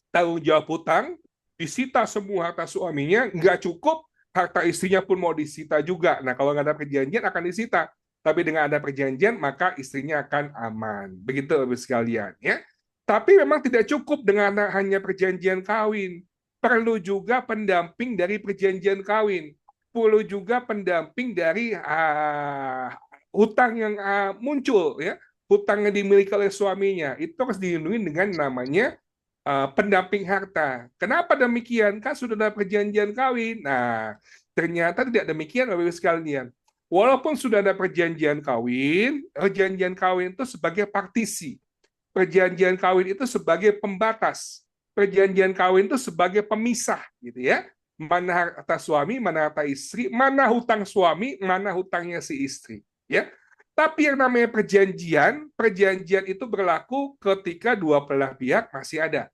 tanggung jawab hutang disita semua harta suaminya, nggak cukup, harta istrinya pun mau disita juga. Nah, kalau nggak ada perjanjian akan disita. Tapi dengan ada perjanjian, maka istrinya akan aman. Begitu, Bapak sekalian. Ya. Tapi memang tidak cukup dengan hanya perjanjian kawin. Perlu juga pendamping dari perjanjian kawin. Perlu juga pendamping dari hutang yang muncul. Ya. Hutang yang dimiliki oleh suaminya. Itu harus dilindungi dengan namanya pendamping harta. Kenapa demikian? Kan sudah ada perjanjian kawin. Nah, ternyata tidak demikian, Bapak Ibu sekalian. Walaupun sudah ada perjanjian kawin itu sebagai partisi. Perjanjian kawin itu sebagai pembatas. Perjanjian kawin itu sebagai pemisah, gitu ya. Mana harta suami, mana harta istri, mana hutang suami, mana hutangnya si istri, ya. Tapi yang namanya perjanjian itu berlaku ketika dua belah pihak masih ada.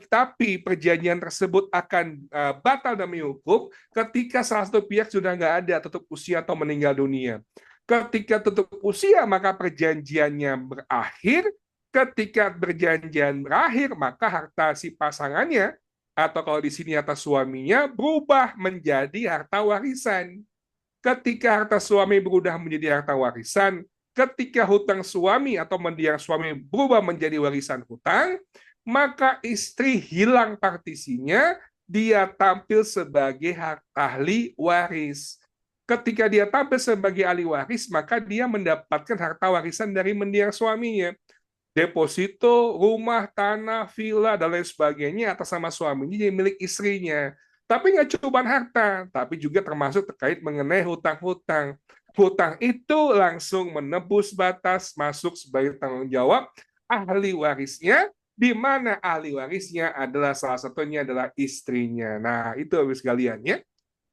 Tapi perjanjian tersebut akan batal demi hukum ketika salah satu pihak sudah nggak ada, tutup usia atau meninggal dunia. Ketika tutup usia, maka perjanjiannya berakhir. Ketika perjanjian berakhir, maka harta si pasangannya, atau kalau di sini harta suaminya, berubah menjadi harta warisan. Ketika harta suami berubah menjadi harta warisan, ketika hutang suami atau mendiang suami berubah menjadi warisan hutang, maka istri hilang partisinya, dia tampil sebagai ahli waris. Ketika dia tampil sebagai ahli waris, maka dia mendapatkan harta warisan dari mendiang suaminya. Deposito, rumah, tanah, villa, dan lain sebagainya atas nama suaminya jadi milik istrinya. Tapi nggak cuma harta, tapi juga termasuk terkait mengenai hutang-hutang. Hutang itu langsung menembus batas, masuk sebagai tanggung jawab ahli warisnya, di mana ahli warisnya adalah salah satunya adalah istrinya. Nah, itu habis sekalian ya.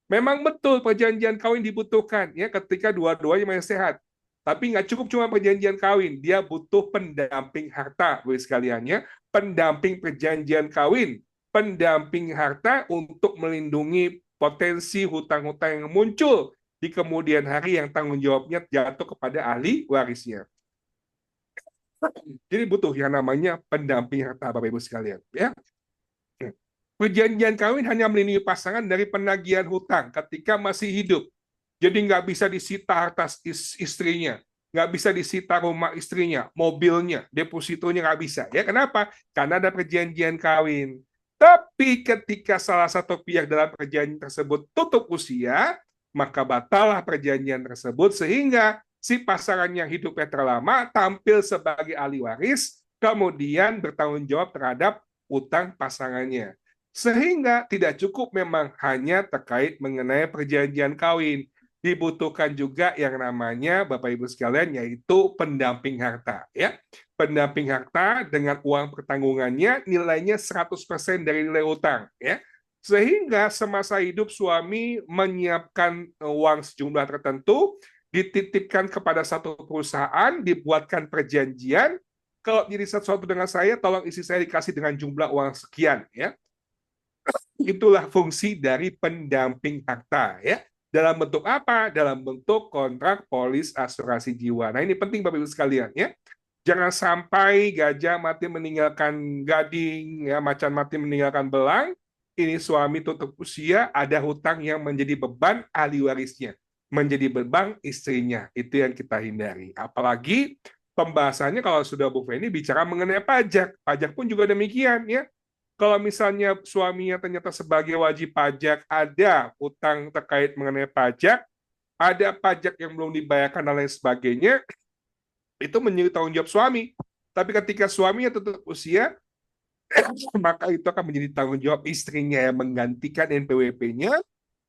Memang betul perjanjian kawin dibutuhkan ya ketika dua-duanya masih sehat. Tapi nggak cukup cuma perjanjian kawin, dia butuh pendamping harta, habis sekalian ya. Pendamping perjanjian kawin, pendamping harta untuk melindungi potensi hutang-hutang yang muncul di kemudian hari yang tanggung jawabnya jatuh kepada ahli warisnya. Jadi butuh yang namanya pendamping harta, Bapak Ibu sekalian. Ya. Perjanjian kawin hanya melindungi pasangan dari penagihan hutang ketika masih hidup. Jadi nggak bisa disita harta istrinya, nggak bisa disita rumah istrinya, mobilnya, depositonya nggak bisa. Ya kenapa? Karena ada perjanjian kawin. Tapi ketika salah satu pihak dalam perjanjian tersebut tutup usia, maka batallah perjanjian tersebut sehingga si pasangan yang hidupnya terlama tampil sebagai ahli waris, kemudian bertanggung jawab terhadap utang pasangannya. Sehingga tidak cukup memang hanya terkait mengenai perjanjian kawin. Dibutuhkan juga yang namanya Bapak Ibu sekalian yaitu pendamping harta. Ya. Pendamping harta dengan uang pertanggungannya nilainya 100% dari nilai utang. Ya. Sehingga semasa hidup suami menyiapkan uang sejumlah tertentu, dititipkan kepada satu perusahaan, dibuatkan perjanjian, kalau jadi sesuatu dengan saya, tolong istri saya dikasih dengan jumlah uang sekian. Ya. Itulah fungsi dari pendamping harta. Ya. Dalam bentuk apa? Dalam bentuk kontrak polis asuransi jiwa. Nah ini penting Bapak Ibu sekalian. Ya. Jangan sampai gajah mati meninggalkan gading, ya, macan mati meninggalkan belang. Ini suami tutup usia, ada hutang yang menjadi beban ahli warisnya, menjadi beban istrinya. Itu yang kita hindari. Apalagi pembahasannya kalau sudah Bu Feni bicara mengenai pajak. Pajak pun juga demikian. Ya. Kalau misalnya suaminya ternyata sebagai wajib pajak, ada hutang terkait mengenai pajak, ada pajak yang belum dibayarkan dan lain sebagainya, itu menjadi tanggung jawab suami. Tapi ketika suaminya tutup usia, maka itu akan menjadi tanggung jawab istrinya yang menggantikan NPWP-nya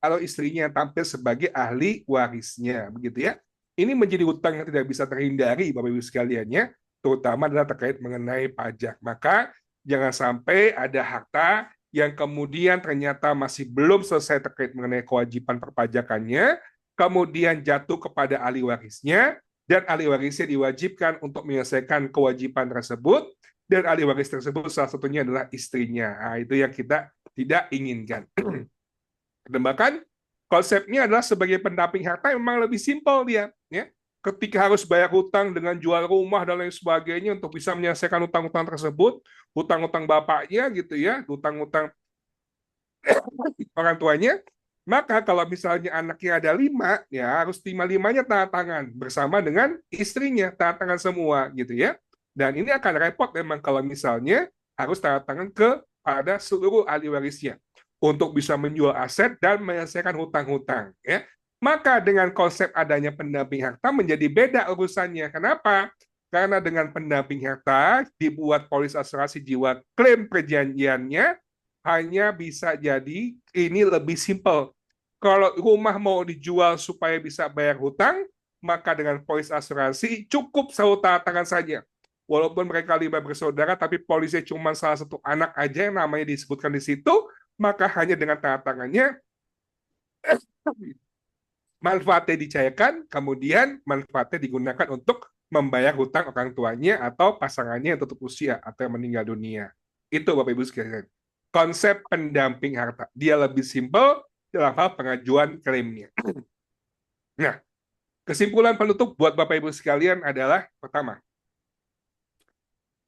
atau istrinya yang tampil sebagai ahli warisnya, begitu ya. Ini menjadi hutang yang tidak bisa terhindari, Bapak Ibu sekalian ya, terutama adalah terkait mengenai pajak. Maka jangan sampai ada harta yang kemudian ternyata masih belum selesai terkait mengenai kewajiban perpajakannya, kemudian jatuh kepada ahli warisnya, dan ahli warisnya diwajibkan untuk menyelesaikan kewajiban tersebut, dan ahli waris tersebut salah satunya adalah istrinya. Nah, itu yang kita tidak inginkan. Dan bahkan konsepnya adalah sebagai pendamping harta memang lebih simpel dia, ya. Ketika harus bayar hutang dengan jual rumah dan lain sebagainya untuk bisa menyelesaikan hutang-hutang tersebut, hutang-hutang bapaknya gitu ya, hutang-hutang orang tuanya, maka kalau misalnya anaknya ada 5, ya harus 5-5-nya tanda tangan bersama dengan istrinya, tanda tangan semua gitu ya. Dan ini akan repot memang kalau misalnya harus tanda tangan kepada seluruh ahli warisnya untuk bisa menjual aset dan menyelesaikan hutang-hutang ya. Maka dengan konsep adanya pendamping harta menjadi beda urusannya. Kenapa? Karena dengan pendamping harta dibuat polis asuransi jiwa, klaim perjanjiannya hanya bisa jadi ini lebih simpel. Kalau rumah mau dijual supaya bisa bayar hutang, maka dengan polis asuransi cukup satu tanda tangan saja. Walaupun mereka 5 bersaudara, tapi polisnya cuma salah satu anak aja yang namanya disebutkan di situ, maka hanya dengan tanda tangannya manfaatnya dicairkan, kemudian manfaatnya digunakan untuk membayar hutang orang tuanya atau pasangannya yang tutup usia atau yang meninggal dunia. Itu Bapak Ibu sekalian. Konsep pendamping harta. Dia lebih simpel dalam hal pengajuan klaimnya. Nah, kesimpulan penutup buat Bapak Ibu sekalian adalah pertama,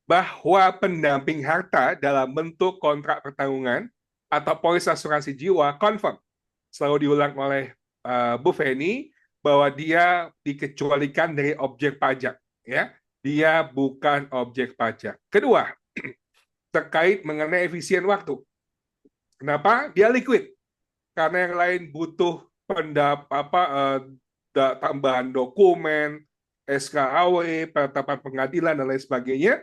bahwa pendamping harta dalam bentuk kontrak pertanggungan atau polis asuransi jiwa confirm selalu diulang oleh Bu Feni bahwa dia dikecualikan dari objek pajak, ya. Dia bukan objek pajak. Kedua, terkait mengenai efisien waktu. Kenapa? Dia liquid. Karena yang lain butuh tambahan dokumen, SKAW, penetapan pengadilan dan lain sebagainya.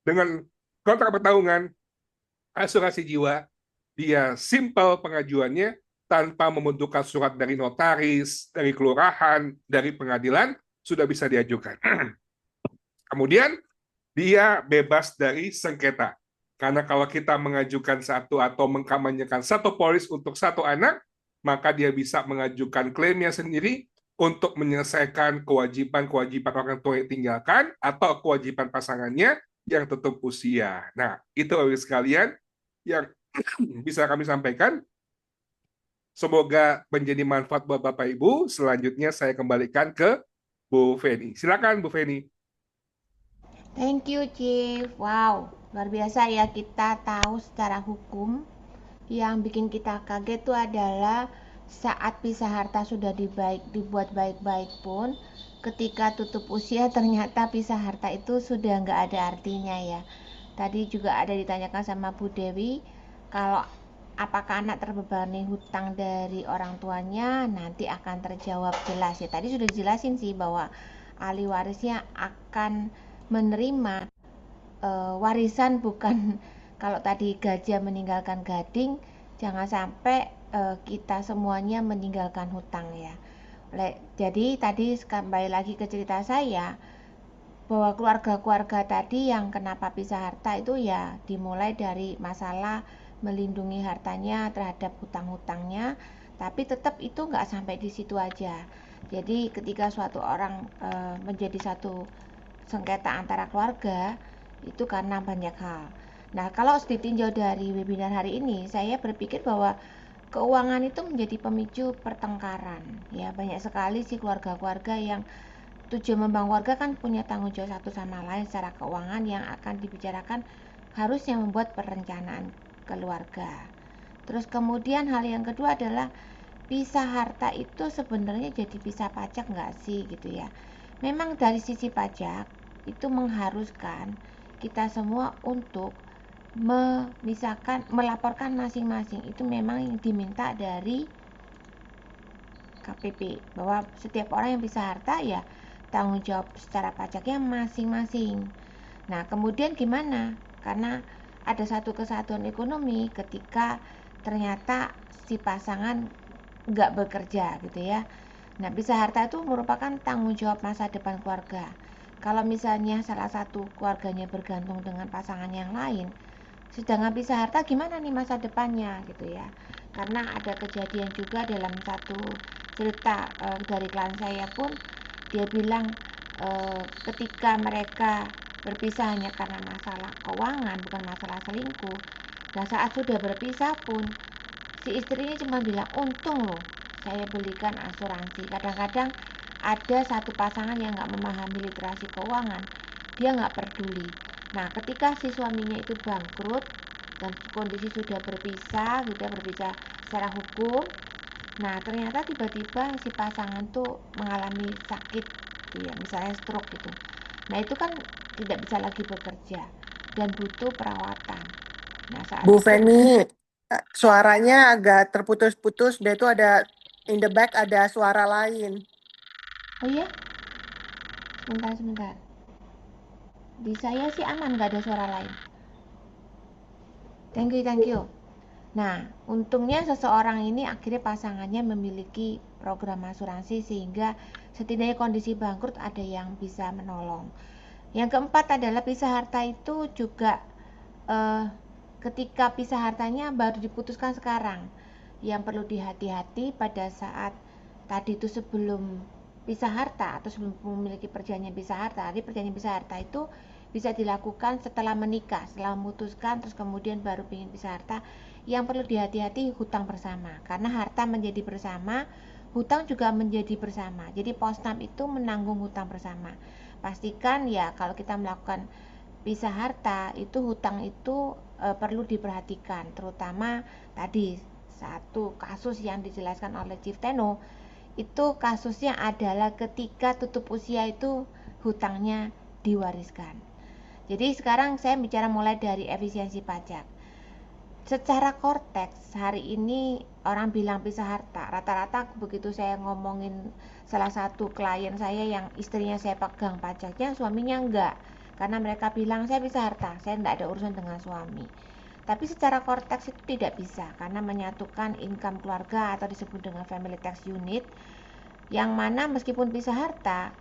Dengan kontrak pertanggungan asuransi jiwa, dia simpel pengajuannya tanpa membutuhkan surat dari notaris, dari kelurahan, dari pengadilan, sudah bisa diajukan. Kemudian, dia bebas dari sengketa. Karena kalau kita mengajukan satu atau mengkampanyekan satu polis untuk satu anak, maka dia bisa mengajukan klaimnya sendiri untuk menyelesaikan kewajiban-kewajiban orang tua yang tinggalkan atau kewajiban pasangannya yang tutup usia. Nah, itu sekalian yang bisa kami sampaikan. Semoga menjadi manfaat buat Bapak Ibu. Selanjutnya saya kembalikan ke Bu Feni. Silakan Bu Feni. Thank you, Chief. Wow, luar biasa ya, kita tahu secara hukum. Yang bikin kita kaget itu adalah saat pisah harta sudah dibuat baik-baik pun, ketika tutup usia ternyata pisah harta itu sudah nggak ada artinya ya. Tadi juga ada ditanyakan sama Bu Dewi, kalau apakah anak terbebani hutang dari orang tuanya, nanti akan terjawab jelas ya. Tadi sudah dijelasin sih bahwa ahli warisnya akan menerima warisan, bukan kalau tadi gajah meninggalkan gading, jangan sampai kita semuanya meninggalkan hutang ya. Jadi tadi kembali lagi ke cerita saya, bahwa keluarga-keluarga tadi yang kenapa pisah harta itu ya dimulai dari masalah melindungi hartanya terhadap hutang-hutangnya, tapi tetap itu nggak sampai di situ aja. Jadi ketika suatu orang menjadi satu sengketa antara keluarga, itu karena banyak hal. Nah, kalau ditinjau dari webinar hari ini, saya berpikir bahwa keuangan itu menjadi pemicu pertengkaran. Ya, banyak sekali sih keluarga-keluarga yang tujuan membangun keluarga kan punya tanggung jawab satu sama lain secara keuangan yang akan dibicarakan, harusnya membuat perencanaan keluarga. Terus kemudian hal yang kedua adalah pisah harta itu sebenarnya jadi pisah pajak nggak sih gitu ya. Memang dari sisi pajak itu mengharuskan kita semua untuk melaporkan masing-masing, itu memang yang diminta dari KPP, bahwa setiap orang yang pisah harta ya tanggung jawab secara pajaknya masing-masing. Nah, kemudian gimana? Karena ada satu kesatuan ekonomi ketika ternyata si pasangan nggak bekerja gitu ya. Nah, pisah harta itu merupakan tanggung jawab masa depan keluarga. Kalau misalnya salah satu keluarganya bergantung dengan pasangan yang lain, sedangkan pisah harta gimana nih masa depannya gitu ya. Karena ada kejadian juga dalam satu cerita dari klien saya pun, dia bilang ketika mereka berpisah hanya karena masalah keuangan, bukan masalah selingkuh. Nah, saat sudah berpisah pun si istrinya cuma bilang, untung loh saya belikan asuransi. Kadang-kadang ada satu pasangan yang nggak memahami literasi keuangan, dia nggak peduli. Nah, ketika si suaminya itu bangkrut dan kondisi sudah berpisah, sudah berpisah secara hukum, nah ternyata tiba-tiba si pasangan tuh mengalami sakit, ya misalnya stroke gitu. Nah, itu kan tidak bisa lagi bekerja dan butuh perawatan. Nah, saat Bu itu Feni, suaranya agak terputus-putus. Dia itu ada in the back ada suara lain. oh iya, sebentar. Di saya sih aman, nggak ada suara lain. Thank you. Nah, untungnya seseorang ini akhirnya pasangannya memiliki program asuransi sehingga setidaknya kondisi bangkrut ada yang bisa menolong. Yang keempat adalah pisah harta itu juga ketika pisah hartanya baru diputuskan sekarang. Yang perlu dihati-hati pada saat tadi itu sebelum pisah harta atau sebelum memiliki perjanjian pisah harta. Jadi perjanjian pisah harta itu bisa dilakukan setelah menikah, setelah memutuskan terus kemudian baru ingin pisah harta. Yang perlu dihati-hati hutang bersama, karena harta menjadi bersama, hutang juga menjadi bersama. Jadi posnam itu menanggung hutang bersama. Pastikan ya kalau kita melakukan pisah harta itu hutang itu perlu diperhatikan, terutama tadi satu kasus yang dijelaskan oleh Chief Teno itu kasusnya adalah ketika tutup usia itu hutangnya diwariskan. Jadi sekarang saya bicara mulai dari efisiensi pajak. Secara korteks hari ini orang bilang pisah harta, rata-rata begitu saya ngomongin salah satu klien saya yang istrinya saya pegang pajaknya, suaminya enggak, karena mereka bilang saya pisah harta, saya enggak ada urusan dengan suami. Tapi secara korteks itu tidak bisa, karena menyatukan income keluarga atau disebut dengan family tax unit, yang mana meskipun pisah harta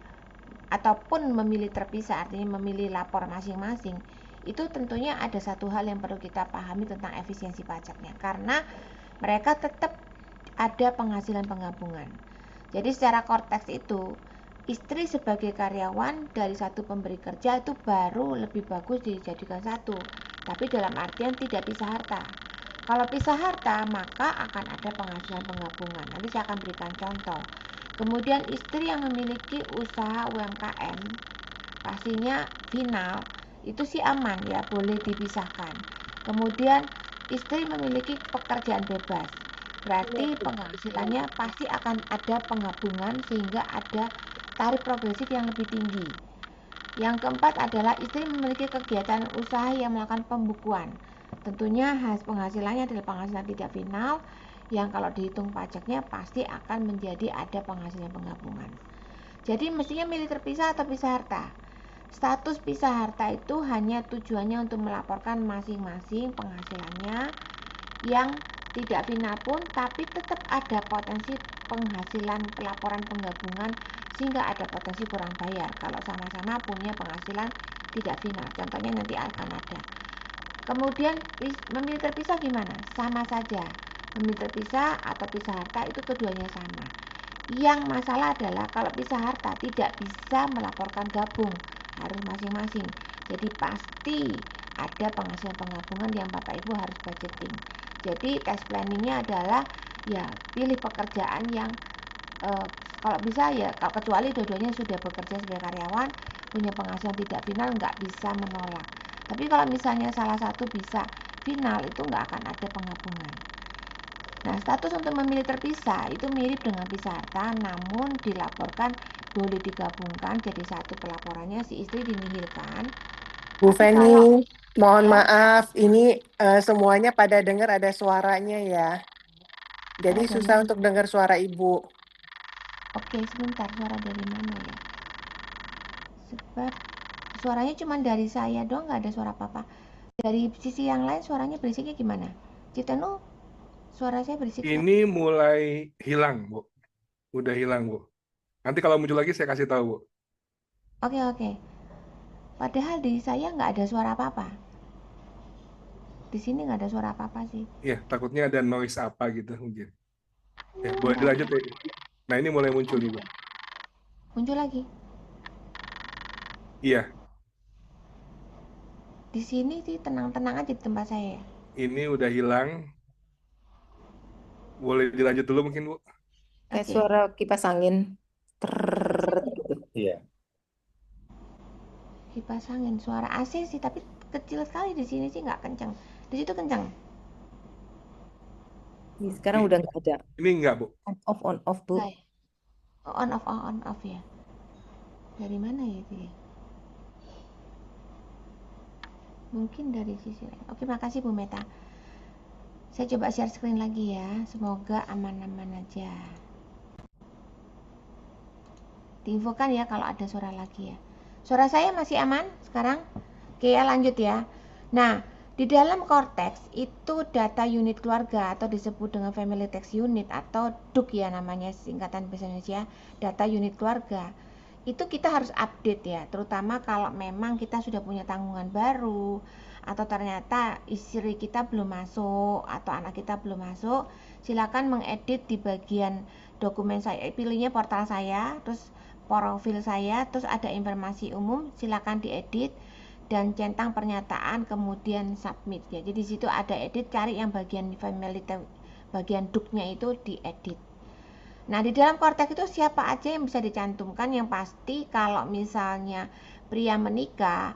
ataupun memilih terpisah, artinya memilih lapor masing-masing, itu tentunya ada satu hal yang perlu kita pahami tentang efisiensi pajaknya, karena mereka tetap ada penghasilan penggabungan. Jadi secara korteks itu istri sebagai karyawan dari satu pemberi kerja itu baru lebih bagus dijadikan satu, tapi dalam artian tidak pisah harta. Kalau pisah harta maka akan ada penghasilan penggabungan. Nanti saya akan berikan contoh. Kemudian istri yang memiliki usaha UMKM pastinya final itu sih aman ya, boleh dipisahkan. Kemudian istri memiliki pekerjaan bebas, berarti penghasilannya pasti akan ada penggabungan sehingga ada tarif progresif yang lebih tinggi. Yang keempat adalah istri memiliki kegiatan usaha yang melakukan pembukuan. Tentunya penghasilannya adalah penghasilan tidak final yang kalau dihitung pajaknya pasti akan menjadi ada penghasilan penggabungan. Jadi mestinya milih terpisah atau pisah harta. Status pisah harta itu hanya tujuannya untuk melaporkan masing-masing penghasilannya yang tidak final pun, tapi tetap ada potensi penghasilan pelaporan penggabungan sehingga ada potensi kurang bayar kalau sama-sama punya penghasilan tidak final. Contohnya nanti akan ada. Kemudian memilih terpisah gimana? Sama saja. Memilih terpisah atau pisah harta itu keduanya sama. Yang masalah adalah kalau pisah harta tidak bisa melaporkan gabung, harus masing-masing. Jadi pasti ada penghasilan penggabungan yang Bapak Ibu harus budgeting. Jadi tax planningnya adalah ya pilih pekerjaan yang kalau bisa ya, kalau kecuali dua-duanya sudah bekerja sebagai karyawan, punya penghasilan tidak final, nggak bisa menolak. Tapi kalau misalnya salah satu bisa final, itu nggak akan ada penggabungan. Nah, status untuk memilih terpisah itu mirip dengan pisah harta, namun dilaporkan boleh digabungkan jadi satu pelaporannya, si istri dinihilkan. Bu Tapi Feni, kalau mohon ya, maaf, ini semuanya pada dengar ada suaranya ya. Jadi suara dari susah mana? untuk dengar suara Ibu. Oke, sebentar, suara dari mana ya? Sebab suaranya cuma dari saya doang, nggak ada suara apa-apa. Dari sisi yang lain suaranya berisiknya gimana? Citenu, suara saya berisik suara. Ini mulai hilang, Bu. Udah hilang, Bu. Nanti kalau muncul lagi saya kasih tahu, Bu. Oke. Padahal di saya nggak ada suara apa-apa. Di sini nggak ada suara apa-apa sih. Ya, takutnya ada noise apa gitu mungkin. Ya, boleh Nggak. dilanjut ya. Nah, ini mulai muncul nih, Bu. Muncul lagi. Iya, Di sini sih tenang-tenang aja di tempat saya. ini udah hilang. Boleh dilanjut dulu mungkin, Bu. Kayak Oke. suara kipas angin. Trrrr, gitu. Iya. Kipas angin, suara AC sih, tapi kecil sekali di sini sih nggak kencang. Di situ kencang. Ih, sekarang udah nggak ada. Ini enggak, Bu. On off, Bu. Nggak ya? Oh, on off ya. Dari mana ya itu ya? Mungkin dari sisi lain. Oke, makasih Bu Meta. Saya coba share screen lagi ya. Semoga aman-aman aja. Diinfokan ya kalau ada suara lagi ya. Suara saya masih aman sekarang? Oke ya, lanjut ya. Nah, di dalam cortex itu data unit keluarga atau disebut dengan family text unit atau DUK ya namanya singkatan bahasa Indonesia, data unit keluarga. Itu kita harus update ya, terutama kalau memang kita sudah punya tanggungan baru atau ternyata istri kita belum masuk atau anak kita belum masuk, silakan mengedit di bagian dokumen saya, pilihnya portal saya, terus profil saya, terus ada informasi umum, silakan diedit dan centang pernyataan kemudian submit ya. Jadi di situ ada edit, cari yang bagian family bagian DUK-nya itu diedit. Nah, di dalam cortex itu siapa aja yang bisa dicantumkan? Yang pasti kalau misalnya pria menikah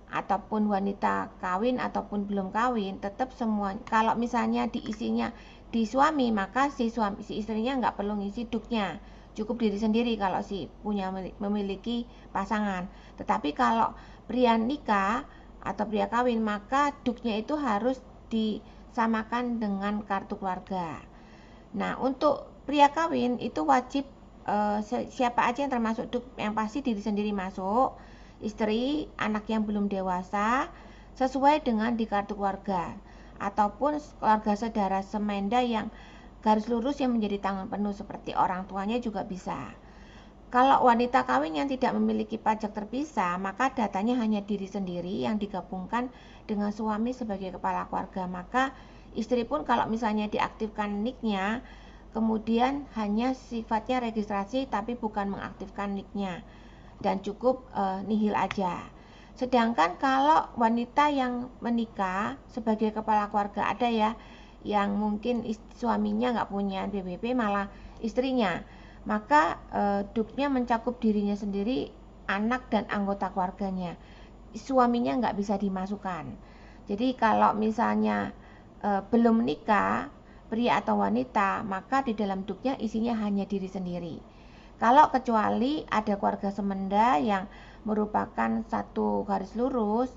ataupun wanita kawin ataupun belum kawin, tetap semua kalau misalnya diisinya di suami, maka si istrinya nggak perlu ngisi DUK-nya. Cukup diri sendiri kalau si punya memiliki pasangan. Tetapi kalau pria nikah atau pria kawin, maka DUK-nya itu harus disamakan dengan kartu keluarga. Nah, untuk pria kawin itu wajib siapa aja yang termasuk DUK, yang pasti diri sendiri masuk, istri, anak yang belum dewasa, sesuai dengan di kartu keluarga, ataupun keluarga saudara semenda yang garis lurus yang menjadi tanggung penuh seperti orang tuanya juga bisa. Kalau wanita kawin yang tidak memiliki pajak terpisah, maka datanya hanya diri sendiri yang digabungkan dengan suami sebagai kepala keluarga. Maka istri pun kalau misalnya diaktifkan NIK-nya, kemudian hanya sifatnya registrasi tapi bukan mengaktifkan NIK-nya dan cukup nihil aja. Sedangkan kalau wanita yang menikah sebagai kepala keluarga, ada ya yang mungkin suaminya nggak punya BBP, malah istrinya, maka DUK-nya mencakup dirinya sendiri, anak dan anggota keluarganya. Suaminya nggak bisa dimasukkan. Jadi kalau misalnya belum menikah, pria atau wanita, maka di dalam DUK-nya isinya hanya diri sendiri. Kalau kecuali ada keluarga semenda yang merupakan satu garis lurus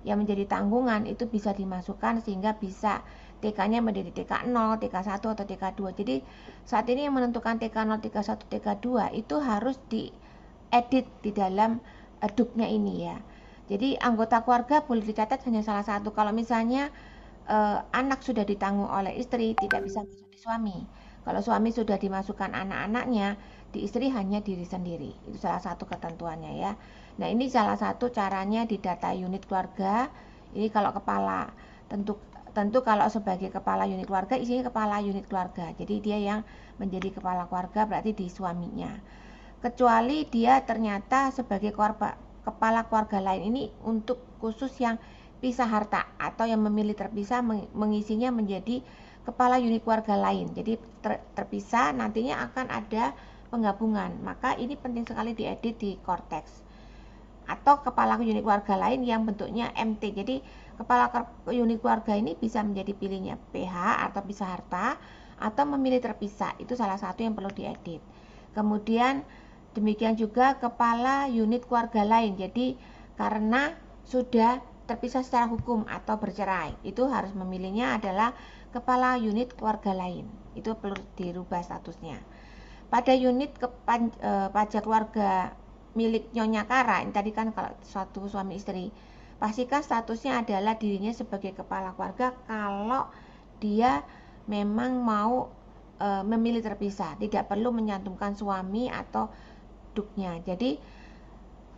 yang menjadi tanggungan, itu bisa dimasukkan sehingga bisa TK-nya menjadi TK0, TK1 atau TK2. Jadi saat ini yang menentukan TK0, TK1, TK2 itu harus diedit di dalam DUK-nya ini ya. Jadi anggota keluarga boleh dicatat hanya salah satu. Kalau misalnya anak sudah ditanggung oleh istri, tidak bisa masuk di suami. Kalau suami sudah dimasukkan anak-anaknya, di istri hanya diri sendiri. Itu salah satu ketentuannya ya. Nah, ini salah satu caranya di data unit keluarga. Ini kalau kepala, tentu kalau sebagai kepala unit keluarga, isinya kepala unit keluarga. Jadi dia yang menjadi kepala keluarga berarti di suaminya. Kecuali dia ternyata sebagai kepala keluarga lain, ini untuk khusus yang pisah harta atau yang memilih terpisah, mengisinya menjadi kepala unit keluarga lain. Jadi terpisah, nantinya akan ada penggabungan. Maka ini penting sekali diedit di cortex. Atau kepala unit keluarga lain yang bentuknya MT. Jadi kepala unit keluarga ini bisa menjadi pilihnya PH atau pisah harta atau memilih terpisah. Itu salah satu yang perlu diedit. Kemudian demikian juga kepala unit keluarga lain. Jadi karena sudah terpisah secara hukum atau bercerai, itu harus memilihnya adalah kepala unit keluarga lain. Itu perlu dirubah statusnya. Pada unit pajak keluarga milik Nyonya Kara, ini tadi kan kalau suatu suami istri, pastikan statusnya adalah dirinya sebagai kepala keluarga kalau dia memang mau memilih terpisah, tidak perlu menyantumkan suami atau duknya. Jadi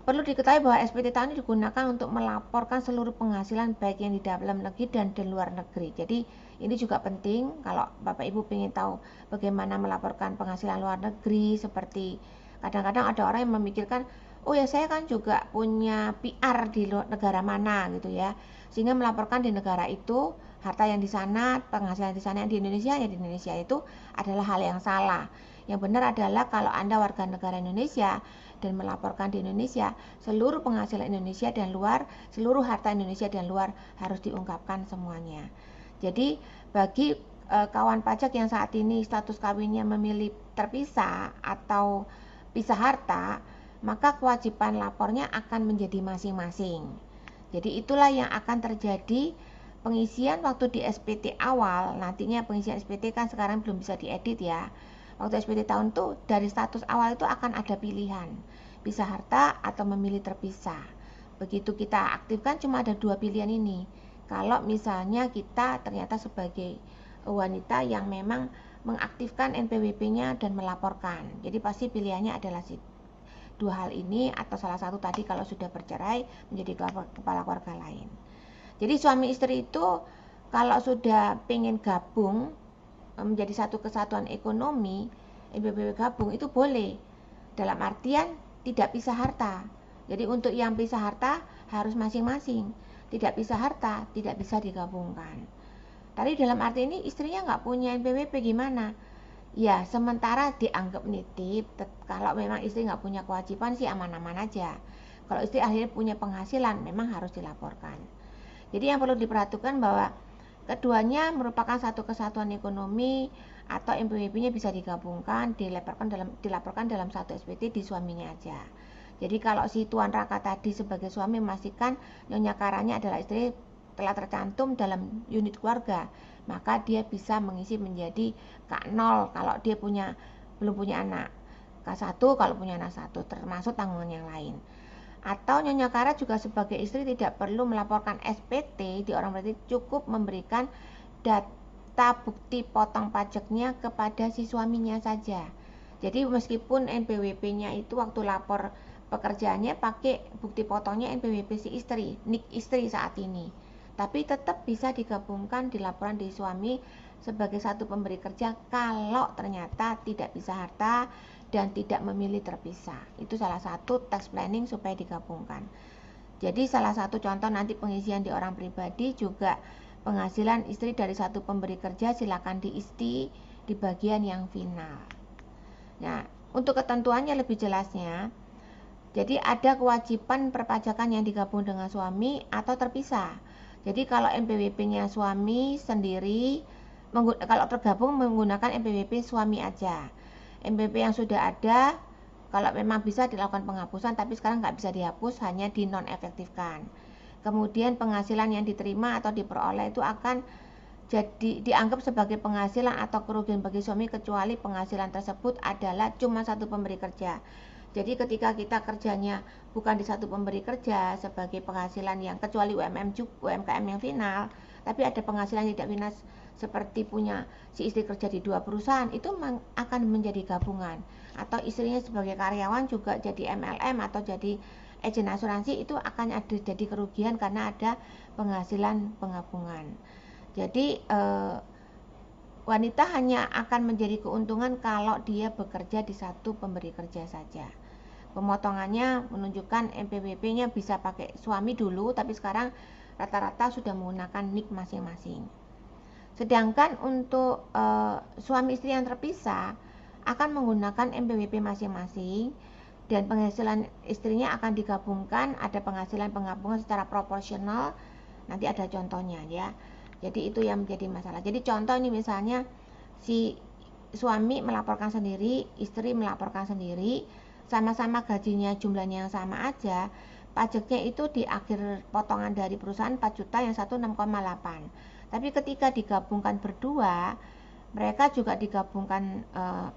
perlu diketahui bahwa SPT tahun ini digunakan untuk melaporkan seluruh penghasilan baik yang di dalam negeri dan di luar negeri. Jadi ini juga penting kalau Bapak Ibu ingin tahu bagaimana melaporkan penghasilan luar negeri, seperti kadang-kadang ada orang yang memikirkan, oh ya saya kan juga punya PR di negara mana gitu ya, sehingga melaporkan di negara itu harta yang di sana, penghasilan di sana, yang di Indonesia, ya di Indonesia itu adalah hal yang salah. Yang benar adalah kalau Anda warga negara Indonesia dan melaporkan di Indonesia, seluruh penghasilan Indonesia dan luar, seluruh harta Indonesia dan luar harus diungkapkan semuanya. Jadi bagi kawan pajak yang saat ini status kawinnya memilih terpisah atau pisah harta, maka kewajiban lapornya akan menjadi masing-masing. Jadi itulah yang akan terjadi pengisian waktu di SPT awal. Nantinya pengisian SPT kan sekarang belum bisa diedit ya. Waktu SPT tahun itu dari status awal itu akan ada pilihan, pisah harta atau memilih terpisah. Begitu kita aktifkan cuma ada 2 pilihan ini. Kalau misalnya kita ternyata sebagai wanita yang memang mengaktifkan NPWP-nya dan melaporkan, jadi pasti pilihannya adalah 2 hal ini, atau salah satu tadi kalau sudah bercerai menjadi kepala keluarga lain. Jadi suami istri itu kalau sudah pengen gabung menjadi satu kesatuan ekonomi, NPWP gabung itu boleh, dalam artian tidak pisah harta. Jadi untuk yang pisah harta harus masing-masing, tidak pisah harta tidak bisa digabungkan. Tadi dalam arti ini istrinya nggak punya NPWP gimana? Ya sementara dianggap nitip. Kalau memang istri nggak punya kewajiban sih aman-aman aja. Kalau istri akhirnya punya penghasilan memang harus dilaporkan. Jadi yang perlu diperhatikan bahwa keduanya merupakan satu kesatuan ekonomi atau NPWP-nya bisa digabungkan, dilaporkan dalam satu SPT di suaminya aja. Jadi kalau si Tuan Raka tadi sebagai suami memastikan Nyonya Karanya adalah istri telah tercantum dalam unit keluarga, maka dia bisa mengisi menjadi K0 kalau dia belum punya anak, K1 kalau punya anak 1, termasuk tanggungan yang lain. Atau Nyonya Kara juga sebagai istri tidak perlu melaporkan SPT di orang berarti, cukup memberikan data bukti potong pajaknya kepada si suaminya saja. Jadi meskipun NPWP-nya itu waktu lapor pekerjaannya pakai bukti potongnya NPWP si istri, NIK istri saat ini, tapi tetap bisa digabungkan di laporan di suami sebagai satu pemberi kerja kalau ternyata tidak bisa harta dan tidak memilih terpisah. Itu salah satu tax planning supaya digabungkan. Jadi salah satu contoh nanti pengisian di orang pribadi juga penghasilan istri dari satu pemberi kerja silakan diisi di bagian yang final. Nah, untuk ketentuannya lebih jelasnya, jadi ada kewajiban perpajakan yang digabung dengan suami atau terpisah. Jadi kalau NPWP-nya suami sendiri, kalau tergabung menggunakan NPWP suami aja. NPWP yang sudah ada, kalau memang bisa dilakukan penghapusan, tapi sekarang nggak bisa dihapus, hanya dinonefektifkan. Kemudian penghasilan yang diterima atau diperoleh itu akan jadi dianggap sebagai penghasilan atau kerugian bagi suami kecuali penghasilan tersebut adalah cuma satu pemberi kerja. Jadi ketika kita kerjanya bukan di satu pemberi kerja sebagai penghasilan yang kecuali UMKM yang final, tapi ada penghasilan tidak final seperti punya si istri kerja di 2 perusahaan, itu akan menjadi gabungan. Atau istrinya sebagai karyawan juga jadi MLM atau jadi agen asuransi, itu akan ada jadi kerugian karena ada penghasilan penggabungan. Jadi wanita hanya akan menjadi keuntungan kalau dia bekerja di satu pemberi kerja saja. Pemotongannya menunjukkan NPWP-nya bisa pakai suami dulu, tapi sekarang rata-rata sudah menggunakan NIK masing-masing. Sedangkan untuk suami istri yang terpisah akan menggunakan NPWP masing-masing dan penghasilan istrinya akan digabungkan, ada penghasilan penggabungan secara proporsional, nanti ada contohnya ya. Jadi itu yang menjadi masalah. Jadi contoh ini misalnya si suami melaporkan sendiri, istri melaporkan sendiri, sama-sama gajinya jumlahnya yang sama aja, pajaknya itu di akhir potongan dari perusahaan 4 juta, yang satu 6,8. Tapi ketika digabungkan berdua, mereka juga digabungkan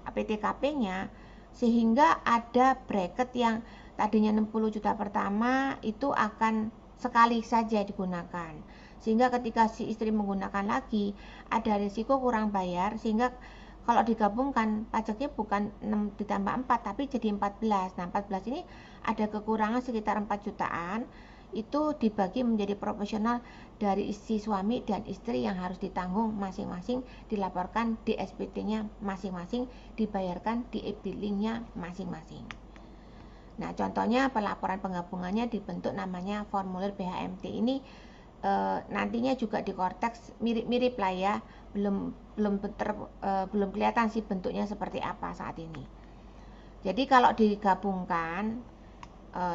PTKP-nya, sehingga ada bracket yang tadinya 60 juta pertama itu akan sekali saja digunakan, sehingga ketika si istri menggunakan lagi ada risiko kurang bayar, sehingga kalau digabungkan pajaknya bukan 6 ditambah 4 tapi jadi 14. Nah 14 ini ada kekurangan sekitar 4 jutaan, itu dibagi menjadi proporsional dari si suami dan istri yang harus ditanggung masing-masing, dilaporkan di SPT-nya masing-masing, dibayarkan di e-billingnya masing-masing. Nah contohnya pelaporan penggabungannya dibentuk namanya formulir BHMT ini. Nantinya juga di Cortex mirip-mirip lah ya, belum kelihatan sih bentuknya seperti apa saat ini. Jadi kalau digabungkan,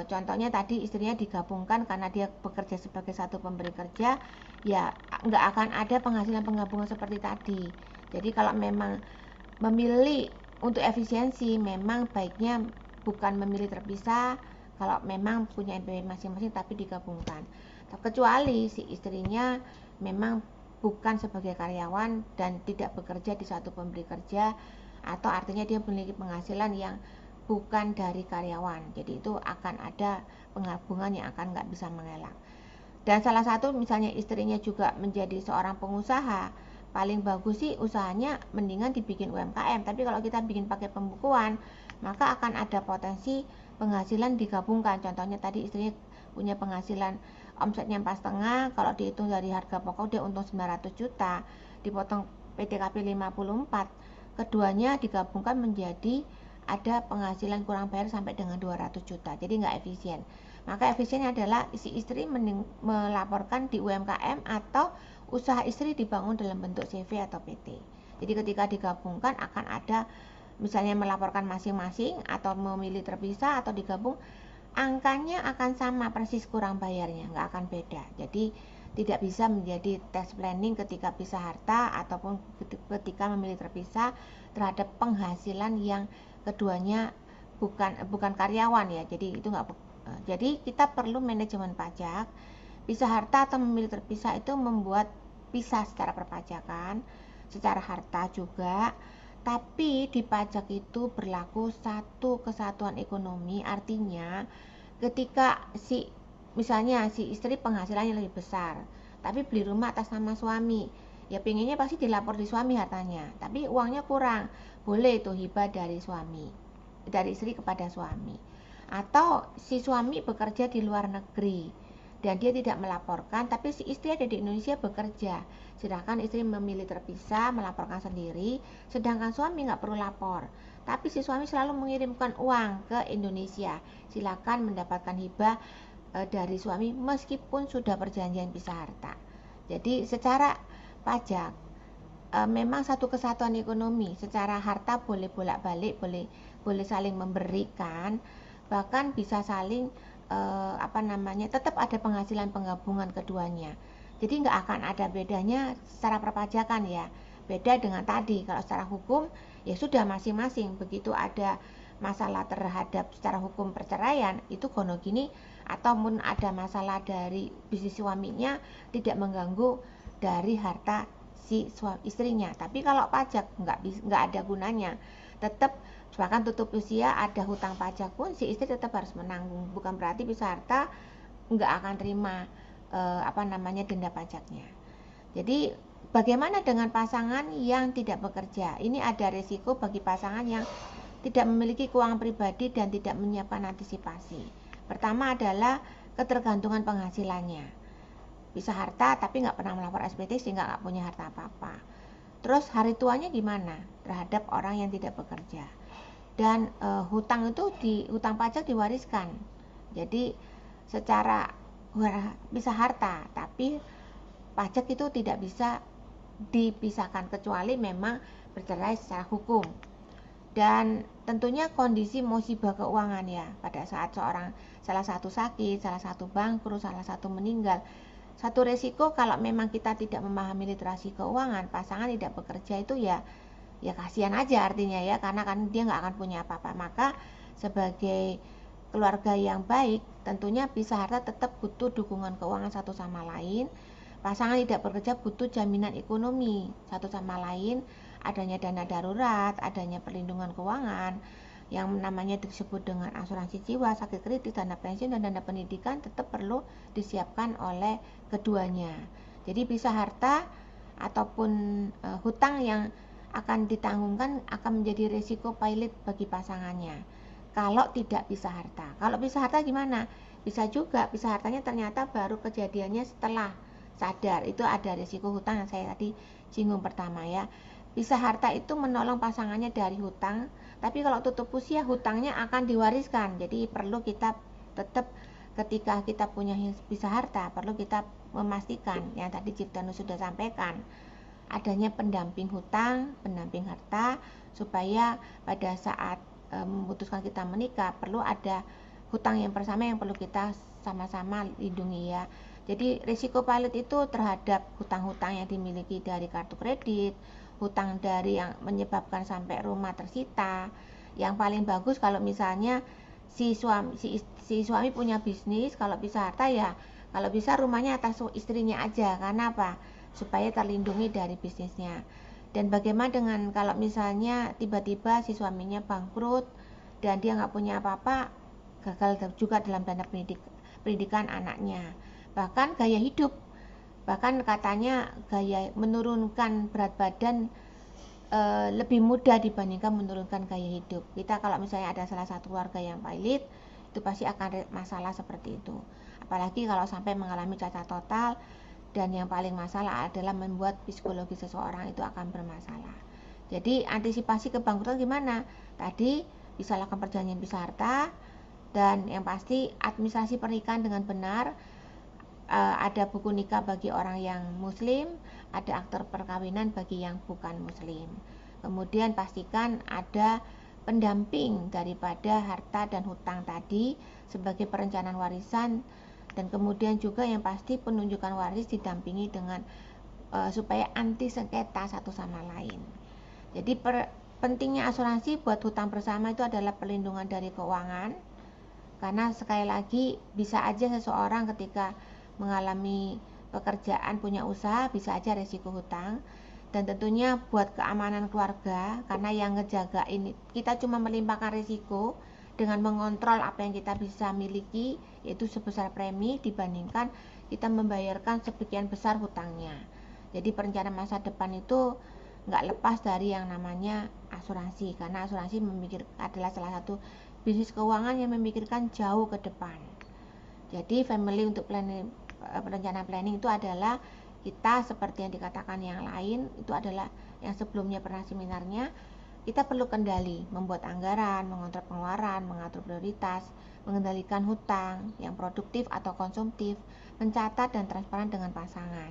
contohnya tadi istrinya digabungkan karena dia bekerja sebagai satu pemberi kerja, ya nggak akan ada penghasilan penggabungan seperti tadi. Jadi kalau memang memilih untuk efisiensi, memang baiknya bukan memilih terpisah kalau memang punya NPWP masing-masing tapi digabungkan. Kecuali si istrinya memang bukan sebagai karyawan dan tidak bekerja di satu pemberi kerja, atau artinya dia memiliki penghasilan yang bukan dari karyawan, jadi itu akan ada penggabungan yang akan nggak bisa mengelak. Dan salah satu misalnya istrinya juga menjadi seorang pengusaha, paling bagus sih usahanya mendingan dibikin UMKM, tapi kalau kita bikin pakai pembukuan maka akan ada potensi penghasilan digabungkan. Contohnya tadi istrinya punya penghasilan omsetnya 4,5, kalau dihitung dari harga pokok dia untung 900 juta, dipotong PTKP 54, keduanya digabungkan menjadi ada penghasilan kurang bayar sampai dengan 200 juta, jadi nggak efisien. Maka efisiennya adalah si istri melaporkan di UMKM atau usaha istri dibangun dalam bentuk CV atau PT. Jadi ketika digabungkan akan ada misalnya melaporkan masing-masing atau memilih terpisah atau digabung, angkanya akan sama persis kurang bayarnya, nggak akan beda. Jadi tidak bisa menjadi tax planning ketika pisah harta ataupun ketika memilih terpisah terhadap penghasilan yang keduanya bukan karyawan ya. Jadi itu nggak. Jadi kita perlu manajemen pajak. Pisah harta atau memilih terpisah itu membuat pisah secara perpajakan, secara harta juga. Tapi di pajak itu berlaku satu kesatuan ekonomi, artinya ketika misalnya si istri penghasilannya lebih besar tapi beli rumah atas nama suami, ya pengennya pasti dilapor di suami hartanya, tapi uangnya kurang, boleh itu hibah dari istri kepada suami. Atau si suami bekerja di luar negeri dan dia tidak melaporkan, tapi si istri ada di Indonesia bekerja, sedangkan istri memilih terpisah melaporkan sendiri, sedangkan suami nggak perlu lapor, tapi si suami selalu mengirimkan uang ke Indonesia, silakan mendapatkan hibah dari suami meskipun sudah perjanjian pisah harta. Jadi secara pajak memang satu kesatuan ekonomi, secara harta boleh bolak-balik, boleh saling memberikan, bahkan bisa saling tetap ada penghasilan penggabungan keduanya. Jadi nggak akan ada bedanya secara perpajakan ya. Beda dengan tadi, kalau secara hukum ya sudah masing-masing, begitu ada masalah terhadap secara hukum perceraian itu gono gini, ataupun ada masalah dari bisnis suaminya tidak mengganggu dari harta si istrinya. Tapi kalau pajak nggak ada gunanya, tetap bahkan tutup usia ada hutang pajak pun si istri tetap harus menanggung, bukan berarti pisah harta nggak akan terima denda pajaknya. Jadi bagaimana dengan pasangan yang tidak bekerja? Ini ada risiko bagi pasangan yang tidak memiliki keuangan pribadi dan tidak menyiapkan antisipasi. Pertama adalah ketergantungan penghasilannya, pisah harta tapi nggak pernah melapor SPT sehingga nggak punya harta apa-apa. Terus hari tuanya gimana terhadap orang yang tidak bekerja? Dan hutang pajak diwariskan. Jadi secara pisah harta, tapi pajak itu tidak bisa dipisahkan kecuali memang bercerai secara hukum. Dan tentunya kondisi musibah keuangan ya, pada saat salah satu sakit, salah satu bangkrut, salah satu meninggal. Satu resiko kalau memang kita tidak memahami literasi keuangan, pasangan tidak bekerja itu ya kasihan aja artinya ya, karena kan dia nggak akan punya apa-apa. Maka sebagai keluarga yang baik, tentunya pisah harta tetap butuh dukungan keuangan satu sama lain. Pasangan tidak bekerja butuh jaminan ekonomi satu sama lain, adanya dana darurat, adanya perlindungan keuangan. yang namanya disebut dengan asuransi jiwa, sakit kritis, dana pensiun, dan dana pendidikan tetap perlu disiapkan oleh keduanya. Jadi bisa harta ataupun hutang yang akan ditanggungkan akan menjadi risiko pilot bagi pasangannya kalau tidak bisa harta. Kalau bisa harta gimana? Bisa juga, bisa hartanya ternyata baru kejadiannya setelah sadar. Itu ada risiko hutang yang saya tadi singgung pertama ya. Bisa harta itu menolong pasangannya dari hutang, tapi kalau tutup usia hutangnya akan diwariskan. Jadi perlu kita tetap ketika kita punya bisa harta, perlu kita memastikan yang tadi Ciptanu sudah sampaikan, adanya pendamping hutang, pendamping harta, supaya pada saat memutuskan kita menikah perlu ada hutang yang bersama yang perlu kita sama-sama lindungi ya. Jadi risiko pilot itu terhadap hutang-hutang yang dimiliki dari kartu kredit, hutang dari yang menyebabkan sampai rumah tersita. Yang paling bagus kalau misalnya si suami punya bisnis, kalau bisa harta ya, kalau bisa rumahnya atas istrinya aja. Karena apa? Supaya terlindungi dari bisnisnya. Dan bagaimana dengan kalau misalnya tiba-tiba si suaminya bangkrut dan dia nggak punya apa-apa, gagal juga dalam dana pendidikan anaknya. Bahkan gaya hidup, bahkan katanya gaya menurunkan berat badan lebih mudah dibandingkan menurunkan gaya hidup. Kita kalau misalnya ada salah satu keluarga yang pilot, itu pasti akan masalah seperti itu. Apalagi kalau sampai mengalami cacat total, dan yang paling masalah adalah membuat psikologi seseorang itu akan bermasalah. Jadi antisipasi kebangkrutan gimana? Tadi bisa lakukan perjanjian bisa harta, dan yang pasti administrasi pernikahan dengan benar. Ada buku nikah bagi orang yang muslim, ada akte perkawinan bagi yang bukan muslim. Kemudian pastikan ada pendamping daripada harta dan hutang tadi sebagai perencanaan warisan, dan kemudian juga yang pasti penunjukan waris didampingi dengan supaya anti sengketa satu sama lain. Jadi pentingnya asuransi buat hutang bersama itu adalah perlindungan dari keuangan, karena sekali lagi bisa aja seseorang ketika mengalami pekerjaan, punya usaha, bisa aja resiko hutang. Dan tentunya buat keamanan keluarga, karena yang ngejaga ini kita cuma melimpahkan risiko dengan mengontrol apa yang kita bisa miliki, yaitu sebesar premi dibandingkan kita membayarkan sebagian besar hutangnya. Jadi perencanaan masa depan itu nggak lepas dari yang namanya asuransi, karena asuransi adalah salah satu bisnis keuangan yang memikirkan jauh ke depan. Jadi family untuk perencanaan planning itu adalah kita seperti yang dikatakan yang lain, itu adalah yang sebelumnya pernah seminarnya, kita perlu kendali, membuat anggaran, mengontrol pengeluaran, mengatur prioritas, mengendalikan hutang yang produktif atau konsumtif, mencatat dan transparan dengan pasangan.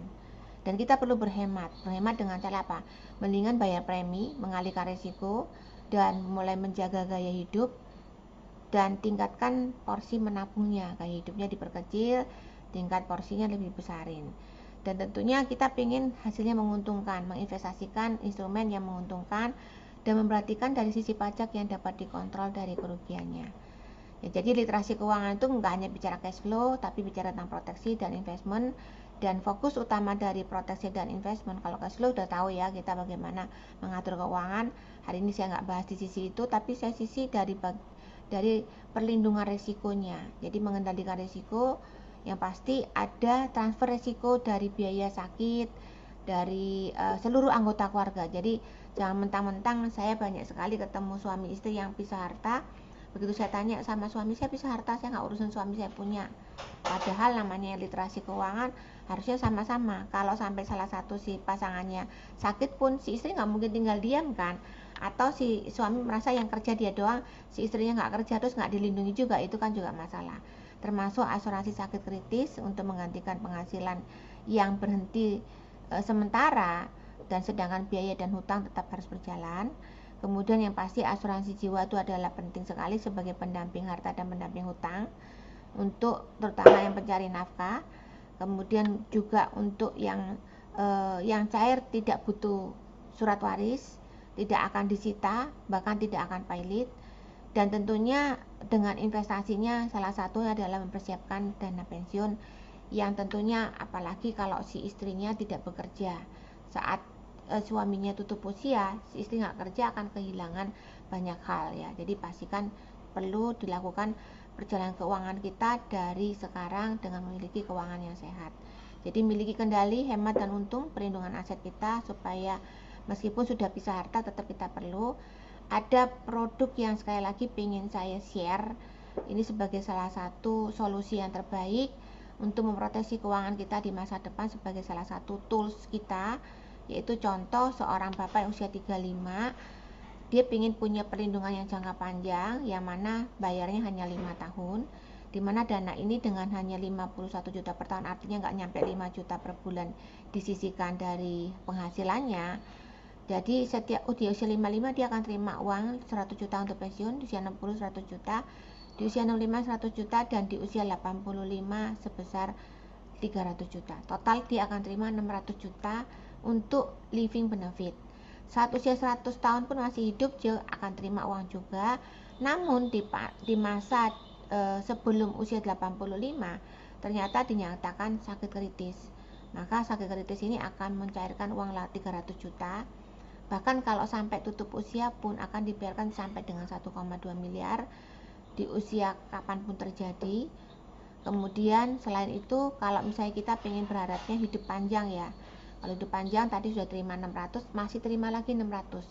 Dan kita perlu berhemat dengan cara apa? Mendingan bayar premi, mengalihkan risiko, dan mulai menjaga gaya hidup, dan tingkatkan porsi menabungnya, gaya hidupnya diperkecil, tingkat porsinya lebih besarin. Dan tentunya kita ingin hasilnya menguntungkan, menginvestasikan instrumen yang menguntungkan, dan memperhatikan dari sisi pajak yang dapat dikontrol dari kerugiannya. Ya, jadi literasi keuangan itu nggak hanya bicara cash flow, tapi bicara tentang proteksi dan investment. Dan fokus utama dari proteksi dan investment, kalau cash flow udah tahu ya kita bagaimana mengatur keuangan. Hari ini saya nggak bahas di sisi itu, tapi saya sisi dari perlindungan risikonya. Jadi mengendalikan risiko, yang pasti ada transfer risiko dari biaya sakit dari seluruh anggota keluarga. Jadi jangan mentang-mentang, saya banyak sekali ketemu suami istri yang pisah harta. Begitu saya tanya sama suami, saya pisah harta, saya nggak urusan suami saya punya. Padahal namanya literasi keuangan harusnya sama-sama. Kalau sampai salah satu si pasangannya sakit pun, si istri nggak mungkin tinggal diam kan. Atau si suami merasa yang kerja dia doang, si istrinya nggak kerja terus nggak dilindungi juga, itu kan juga masalah. Termasuk asuransi sakit kritis untuk menggantikan penghasilan yang berhenti sementara, dan sedangkan biaya dan hutang tetap harus berjalan. Kemudian yang pasti asuransi jiwa itu adalah penting sekali sebagai pendamping harta dan pendamping hutang untuk terutama yang pencari nafkah. Kemudian juga untuk yang cair tidak butuh surat waris, tidak akan disita, bahkan tidak akan pilot. Dan tentunya dengan investasinya salah satunya adalah mempersiapkan dana pensiun, yang tentunya apalagi kalau si istrinya tidak bekerja. Saat suaminya tutup usia, si istri nggak kerja akan kehilangan banyak hal ya. Jadi pastikan perlu dilakukan perjalanan keuangan kita dari sekarang dengan memiliki keuangan yang sehat. Jadi miliki kendali, hemat dan untung, perlindungan aset kita supaya meskipun sudah pisah harta tetap kita perlu. Ada produk yang sekali lagi ingin saya share, ini sebagai salah satu solusi yang terbaik untuk memproteksi keuangan kita di masa depan sebagai salah satu tools kita, yaitu contoh seorang bapak yang usia 35, dia ingin punya perlindungan yang jangka panjang yang mana bayarnya hanya 5 tahun, di mana dana ini dengan hanya 51 juta per tahun, artinya nggak nyampe 5 juta per bulan disisihkan dari penghasilannya. Jadi setiap di usia 55 dia akan terima uang 100 juta untuk pensiun, di usia 60 100 juta, di usia 65 100 juta, dan di usia 85 sebesar 300 juta. Total dia akan terima 600 juta untuk living benefit. Saat usia 100 tahun pun masih hidup, dia akan terima uang juga. Namun di masa sebelum usia 85 ternyata dinyatakan sakit kritis. Maka sakit kritis ini akan mencairkan uang 300 juta. Bahkan kalau sampai tutup usia pun akan dibayarkan sampai dengan 1,2 miliar di usia kapanpun terjadi. Kemudian selain itu, kalau misalnya kita pengen berharapnya hidup panjang ya, kalau hidup panjang tadi sudah terima 600, masih terima lagi 600.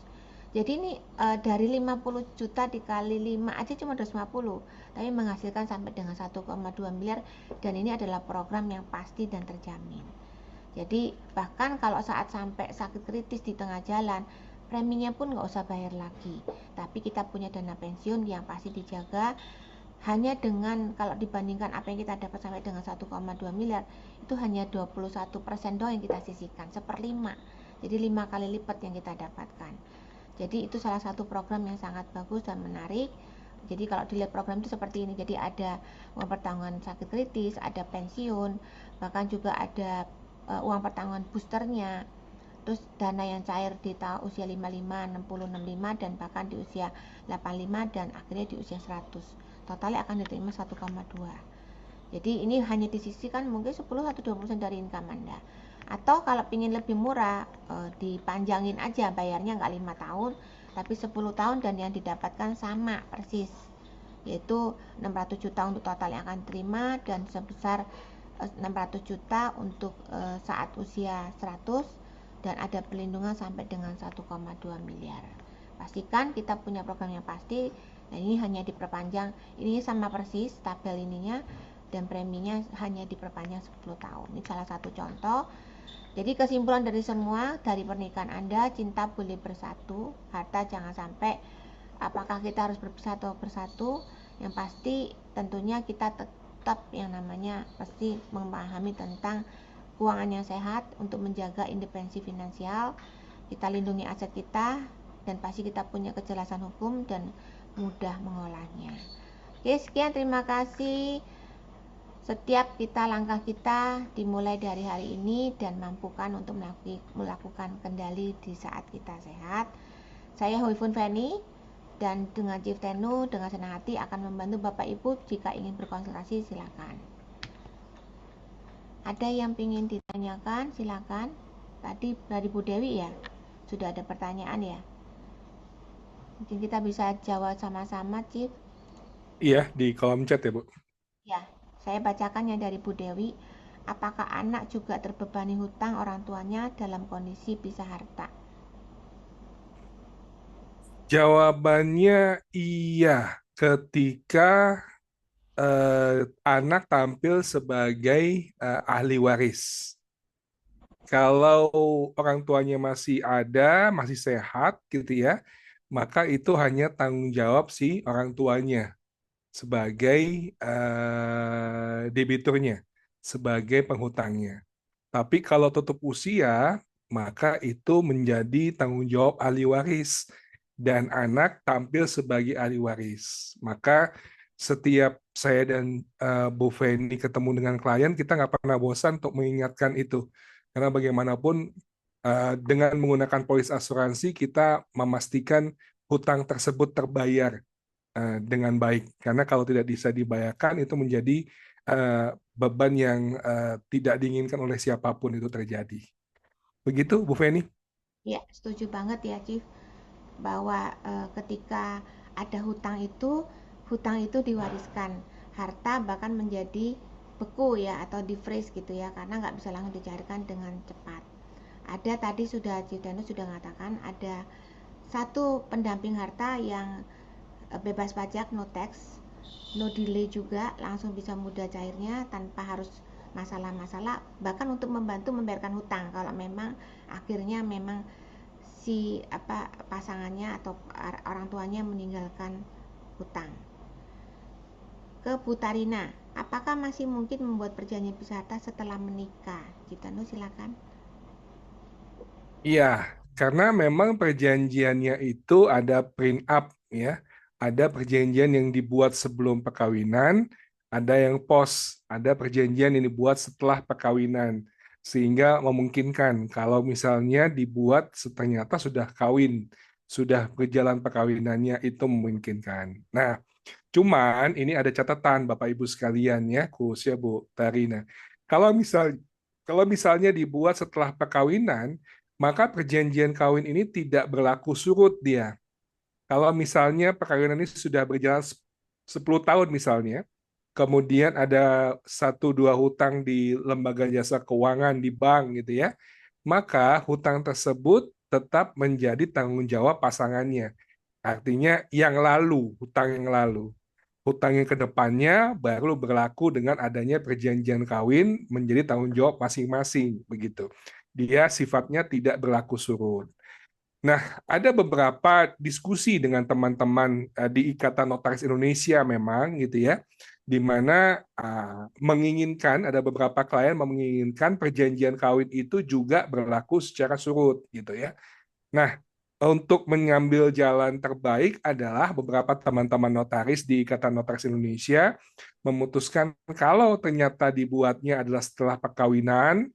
Jadi ini dari 50 juta dikali 5 aja cuma 250, tapi menghasilkan sampai dengan 1,2 miliar, dan ini adalah program yang pasti dan terjamin. Jadi bahkan kalau saat sampai sakit kritis di tengah jalan, preminya pun nggak usah bayar lagi, tapi kita punya dana pensiun yang pasti dijaga. Hanya dengan kalau dibandingkan apa yang kita dapat sampai dengan 1,2 miliar, itu hanya 21% doang yang kita sisihkan, 1/5. Jadi 5 kali lipat yang kita dapatkan. Jadi itu salah satu program yang sangat bagus dan menarik. Jadi kalau dilihat program itu seperti ini, jadi ada uang pertanggungan sakit kritis, ada pensiun, bahkan juga ada uang pertanggungan boosternya, terus dana yang cair di usia 55, 60, 65, dan bahkan di usia 85, dan akhirnya di usia 100. Totalnya akan diterima 1,2. Jadi ini hanya disisihkan mungkin 10 atau 20% dari income Anda. Atau kalau ingin lebih murah, dipanjangin aja bayarnya nggak 5 tahun tapi 10 tahun, dan yang didapatkan sama persis, yaitu 600 juta untuk total yang akan terima, dan sebesar 600 juta untuk saat usia 100, dan ada perlindungan sampai dengan 1,2 miliar. Pastikan kita punya program yang pasti, dan ini hanya diperpanjang, ini sama persis tabel ininya, dan preminya hanya diperpanjang 10 tahun. Ini salah satu contoh. Jadi kesimpulan dari semua, dari pernikahan Anda, cinta boleh bersatu, harta jangan sampai, apakah kita harus berpisah atau bersatu, yang pasti tentunya kita tetap yang namanya pasti memahami tentang keuangan yang sehat untuk menjaga independensi finansial, kita lindungi aset kita, dan pasti kita punya kejelasan hukum dan mudah mengolahnya. Oke, sekian, terima kasih. Setiap langkah kita dimulai dari hari ini dan mampukan untuk melakukan kendali di saat kita sehat. Saya Hoifun Feni, dan dengan Chief Tenu dengan senang hati akan membantu Bapak Ibu. Jika ingin berkonsultasi silakan. Ada yang ingin ditanyakan silakan. Tadi dari Bu Dewi ya, sudah ada pertanyaan ya, mungkin kita bisa jawab sama-sama, Chief. Iya, di kolom chat ya, Bu. Ya, saya bacakan yang dari Bu Dewi. Apakah anak juga terbebani hutang orang tuanya dalam kondisi pisah harta? Jawabannya iya, ketika anak tampil sebagai ahli waris. Kalau orang tuanya masih ada, masih sehat gitu ya, maka itu hanya tanggung jawab si orang tuanya sebagai debiturnya, sebagai penghutangnya. Tapi kalau tutup usia, maka itu menjadi tanggung jawab ahli waris, dan anak tampil sebagai ahli waris. Maka setiap saya dan Bu Feni ketemu dengan klien, kita nggak pernah bosan untuk mengingatkan itu. Karena bagaimanapun dengan menggunakan polis asuransi, kita memastikan hutang tersebut terbayar dengan baik. Karena kalau tidak bisa dibayarkan, itu menjadi beban yang tidak diinginkan oleh siapapun itu terjadi. Begitu, Bu Feni? Ya, setuju banget ya, Chief. bahwa ketika ada hutang itu diwariskan, harta bahkan menjadi beku ya atau di-freeze gitu ya, karena nggak bisa langsung dicairkan dengan cepat. Ada tadi Ciudanu sudah mengatakan ada satu pendamping harta yang bebas pajak, no tax, no delay juga, langsung bisa mudah cairnya tanpa harus masalah-masalah, bahkan untuk membantu membayarkan hutang kalau memang akhirnya memang si pasangannya atau orang tuanya meninggalkan hutang. Ke Bu Tarina, apakah masih mungkin membuat perjanjian pisah harta setelah menikah? Citanu silakan. Iya, karena memang perjanjiannya itu ada prenup ya. Ada perjanjian yang dibuat sebelum perkawinan, ada yang post, ada perjanjian yang dibuat setelah perkawinan. Sehingga memungkinkan kalau misalnya dibuat ternyata sudah kawin, sudah berjalan perkawinannya itu memungkinkan. Nah, cuman ini ada catatan Bapak Ibu sekalian ya, khususnya Bu Tarina. Kalau misalnya dibuat setelah perkawinan, maka perjanjian kawin ini tidak berlaku surut dia. Kalau misalnya perkawinan ini sudah berjalan 10 tahun misalnya, kemudian ada 1-2 hutang di lembaga jasa keuangan di bank gitu ya, maka hutang tersebut tetap menjadi tanggung jawab pasangannya. Artinya yang lalu, hutang yang lalu. Hutang yang ke depannya baru berlaku dengan adanya perjanjian kawin menjadi tanggung jawab masing-masing begitu. Dia sifatnya tidak berlaku surut. Nah, ada beberapa diskusi dengan teman-teman di Ikatan Notaris Indonesia memang gitu ya, di mana menginginkan, ada beberapa klien menginginkan perjanjian kawin itu juga berlaku secara surut gitu ya. Nah, untuk mengambil jalan terbaik adalah beberapa teman-teman notaris di Ikatan Notaris Indonesia memutuskan kalau ternyata dibuatnya adalah setelah perkawinan,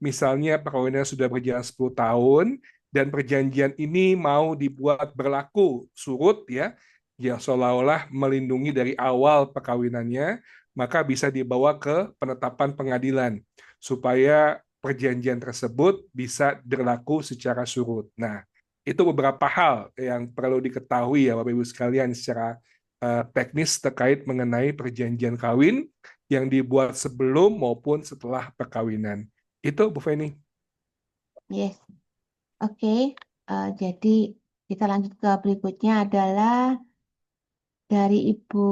misalnya perkawinan sudah berjalan 10 tahun, dan perjanjian ini mau dibuat berlaku surut ya, ya seolah-olah melindungi dari awal perkawinannya, maka bisa dibawa ke penetapan pengadilan supaya perjanjian tersebut bisa berlaku secara surut. Nah, itu beberapa hal yang perlu diketahui ya Bapak Ibu sekalian secara teknis terkait mengenai perjanjian kawin yang dibuat sebelum maupun setelah perkawinan. Itu Bu Feni. Yes. Oke. Jadi kita lanjut ke berikutnya adalah dari Ibu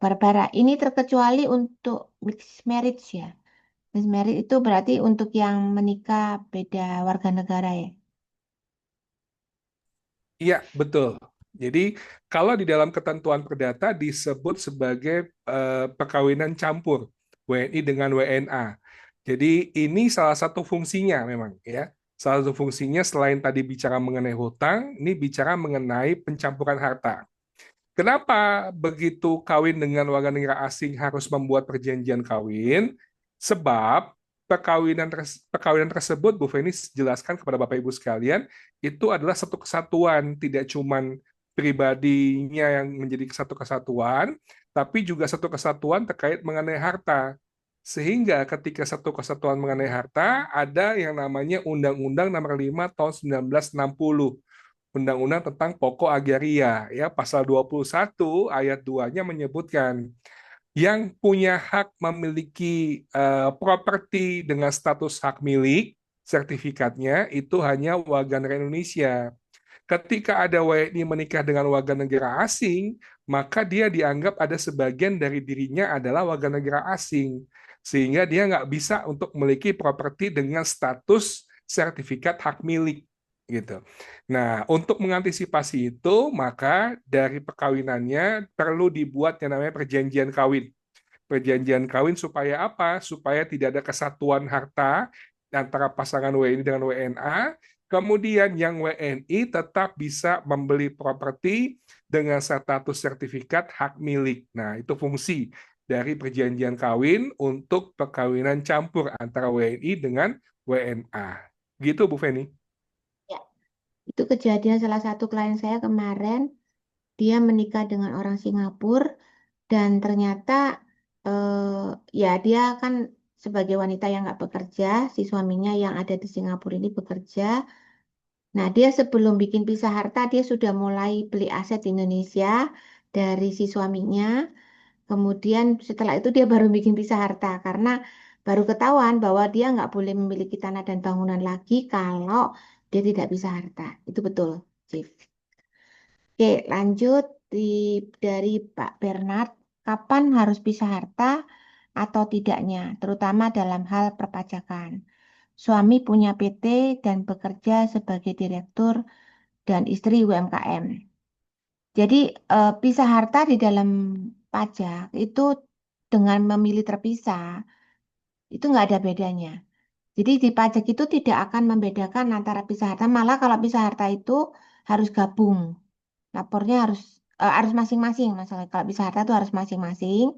Barbara. Ini terkecuali untuk mixed marriage ya. Mixed marriage itu berarti untuk yang menikah beda warga negara ya. Iya, betul. Jadi kalau di dalam ketentuan perdata disebut sebagai perkawinan campur WNI dengan WNA. Jadi ini salah satu fungsinya memang ya. Salah satu fungsinya selain tadi bicara mengenai hutang, ini bicara mengenai pencampuran harta. Kenapa begitu kawin dengan warga negara asing harus membuat perjanjian kawin? Sebab perkawinan tersebut, Bu Feni jelaskan kepada Bapak Ibu sekalian, itu adalah satu kesatuan, tidak cuman pribadinya yang menjadi satu kesatuan, tapi juga satu kesatuan terkait mengenai harta. Sehingga ketika satu kesatuan mengenai harta, ada yang namanya Undang-Undang Nomor 5 Tahun 1960. Undang-Undang tentang Pokok Agraria ya, pasal 21 ayat 2-nya menyebutkan yang punya hak memiliki properti dengan status hak milik, sertifikatnya itu hanya warga negara Indonesia. Ketika ada WNI menikah dengan warga negara asing, maka dia dianggap ada sebagian dari dirinya adalah warga negara asing. Sehingga dia nggak bisa untuk memiliki properti dengan status sertifikat hak milik. Gitu. Nah, untuk mengantisipasi itu, maka dari perkawinannya perlu dibuat yang namanya perjanjian kawin. Perjanjian kawin supaya apa? Supaya tidak ada kesatuan harta antara pasangan WNI dengan WNA. Kemudian yang WNI tetap bisa membeli properti dengan status sertifikat hak milik. Nah, itu fungsi dari perjanjian kawin untuk perkawinan campur antara WNI dengan WNA. Gitu, Bu Feni. Ya. Itu kejadian salah satu klien saya kemarin, dia menikah dengan orang Singapura dan ternyata ya dia kan sebagai wanita yang nggak bekerja, si suaminya yang ada di Singapura ini bekerja. Nah, dia sebelum bikin pisah harta, dia sudah mulai beli aset di Indonesia dari si suaminya. Kemudian setelah itu dia baru bikin pisah harta karena baru ketahuan bahwa dia nggak boleh memiliki tanah dan bangunan lagi kalau dia tidak bisa harta. Itu betul, Chief. Oke, lanjut dari Pak Bernard. Kapan harus pisah harta atau tidaknya, terutama dalam hal perpajakan? Suami punya PT dan bekerja sebagai direktur dan istri UMKM. Jadi pisah harta di dalam pajak itu dengan memilih terpisah itu nggak ada bedanya. Jadi di pajak itu tidak akan membedakan antara pisah harta, malah kalau pisah harta itu harus gabung. Lapornya harus masing-masing, masalah kalau pisah harta itu harus masing-masing.